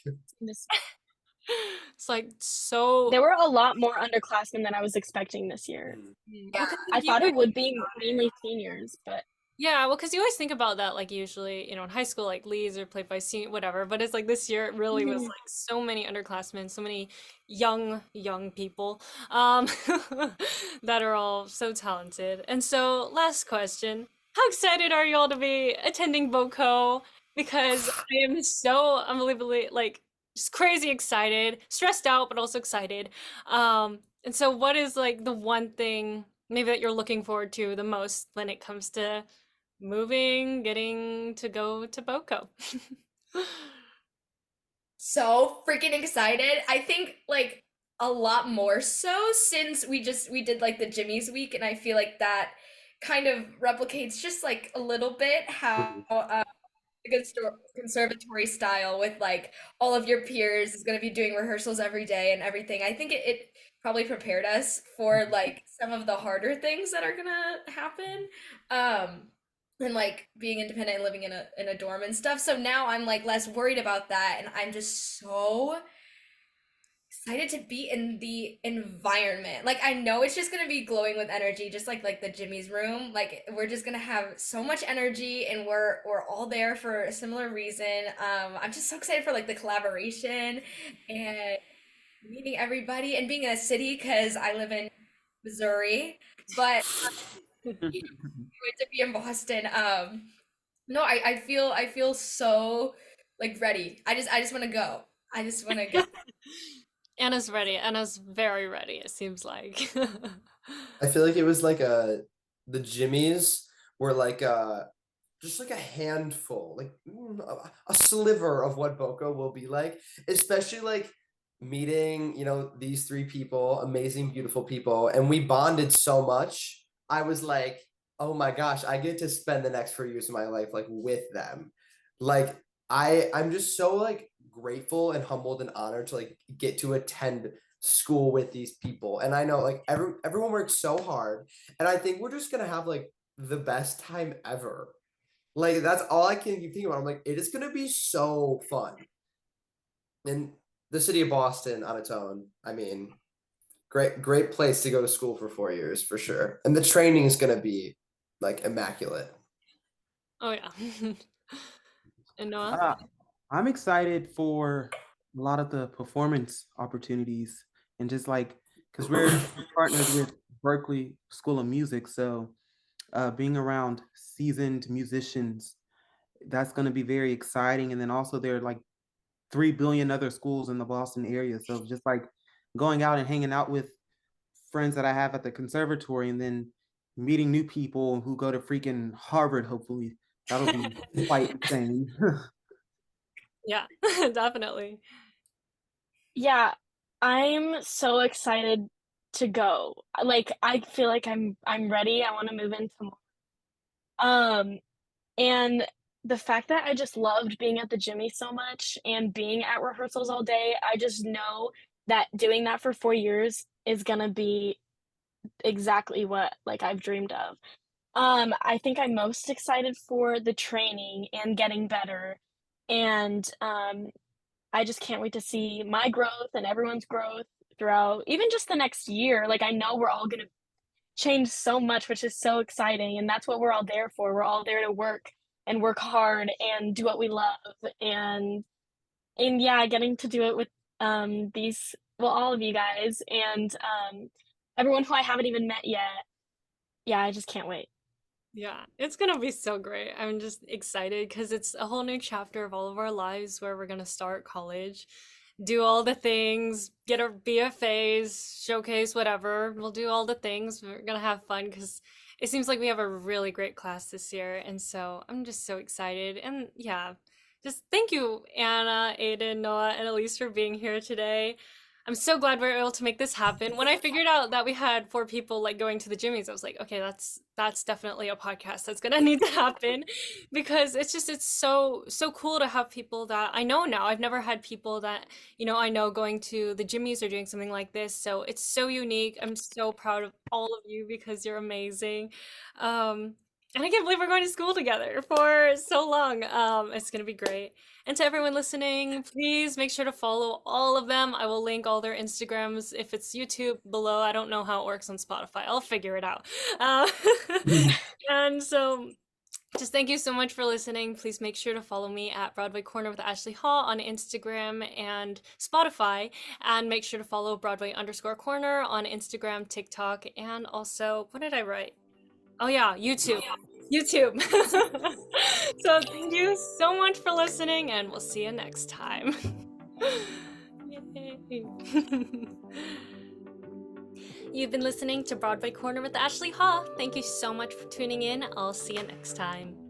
Speaker 1: It's like so.
Speaker 4: There were a lot more underclassmen than I was expecting this year.
Speaker 5: Yeah.
Speaker 4: I thought it would be mainly seniors, but
Speaker 1: Yeah, well, because you always think about that, like usually, in high school, like leads are played by senior, whatever. But it's like this year, it really was like so many underclassmen, so many young people, that are all so talented. And so, last question: how excited are you all to be attending BOCO? Because I am so unbelievably like just crazy excited, stressed out, but also excited. And so, what is like the one thing maybe that you're looking forward to the most when it comes to moving, getting to go to BOCO?
Speaker 5: So freaking excited. I think like a lot more so since we did like the Jimmy's week, and I feel like that kind of replicates just like a little bit how the conservatory style with like all of your peers is going to be doing rehearsals every day and everything. I think it probably prepared us for like some of the harder things that are going to happen. And like being independent and living in a dorm and stuff. So now I'm like less worried about that, and I'm just so excited to be in the environment. Like I know it's just gonna be glowing with energy, just like the Jimmy's room. Like we're just gonna have so much energy, and we're all there for a similar reason. I'm just so excited for like the collaboration and meeting everybody and being in a city because I live in Missouri, but to be in Boston. No, I feel so like ready. I just want to go. I just want to go.
Speaker 1: Anna's ready. Anna's very ready, it seems like.
Speaker 2: I feel like it was like the Jimmies were like just like a handful, like a sliver of what BOCO will be like, especially like meeting, these 3 people, amazing, beautiful people, and we bonded so much. I was like, oh my gosh, I get to spend the next 4 years of my life like with them. Like I'm just so like grateful and humbled and honored to like get to attend school with these people. And I know like everyone works so hard, and I think we're just gonna have like the best time ever. Like that's all I can keep thinking about. I'm like, it is gonna be so fun. And the city of Boston on its own, I mean, great place to go to school for 4 years for sure. And the training is gonna be like immaculate.
Speaker 1: Oh yeah. And Noah?
Speaker 3: I'm excited for a lot of the performance opportunities and just like because we're partnered with Berklee School of Music, so being around seasoned musicians, that's going to be very exciting. And then also there are like 3 billion other schools in the Boston area, so just like going out and hanging out with friends that I have at the conservatory, and then meeting new people who go to freaking Harvard, hopefully that'll be quite insane.
Speaker 1: Yeah, definitely.
Speaker 4: yeah, I'm so excited to go. Like I feel like I'm ready. I want to move in tomorrow. And the fact that I just loved being at the Jimmy so much and being at rehearsals all day, I just know that doing that for 4 years is gonna be exactly what like I've dreamed of. I think I'm most excited for the training and getting better. And I just can't wait to see my growth and everyone's growth throughout even just the next year. Like I know we're all gonna change so much, which is so exciting. And that's what we're all there for. We're all there to work and work hard and do what we love. And yeah, getting to do it with these all of you guys and everyone who I haven't even met yet. Yeah, I just can't wait.
Speaker 1: Yeah, it's gonna be so great. I'm just excited because it's a whole new chapter of all of our lives where we're gonna start college, do all the things, get our BFAs, showcase, whatever. We'll do all the things. We're gonna have fun because it seems like we have a really great class this year, and so I'm just so excited. And yeah, just thank you, Anna, Ayden, Noah, and Alyse for being here today. I'm so glad we were able to make this happen. When I figured out that we had 4 people like going to the Jimmys, I was like, okay, that's definitely a podcast that's gonna need to happen because it's so cool to have people that I know now. I've never had people that, I know going to the Jimmys or doing something like this. So it's so unique. I'm so proud of all of you because you're amazing. And I can't believe we're going to school together for so long. It's gonna be great. And to everyone listening, please make sure to follow all of them. I will link all their Instagrams if it's YouTube below. I don't know how it works on Spotify. I'll figure it out. And so just thank you so much for listening. Please make sure to follow me at Broadway Corner with Ashley Hall on Instagram and Spotify. And make sure to follow Broadway_Corner on Instagram, TikTok, and also, what did I write? Oh yeah, YouTube. YouTube. So thank you so much for listening, and we'll see you next time. Yay. You've been listening to Broadway Corner with Ashley Haw. Thank you so much for tuning in. I'll see you next time.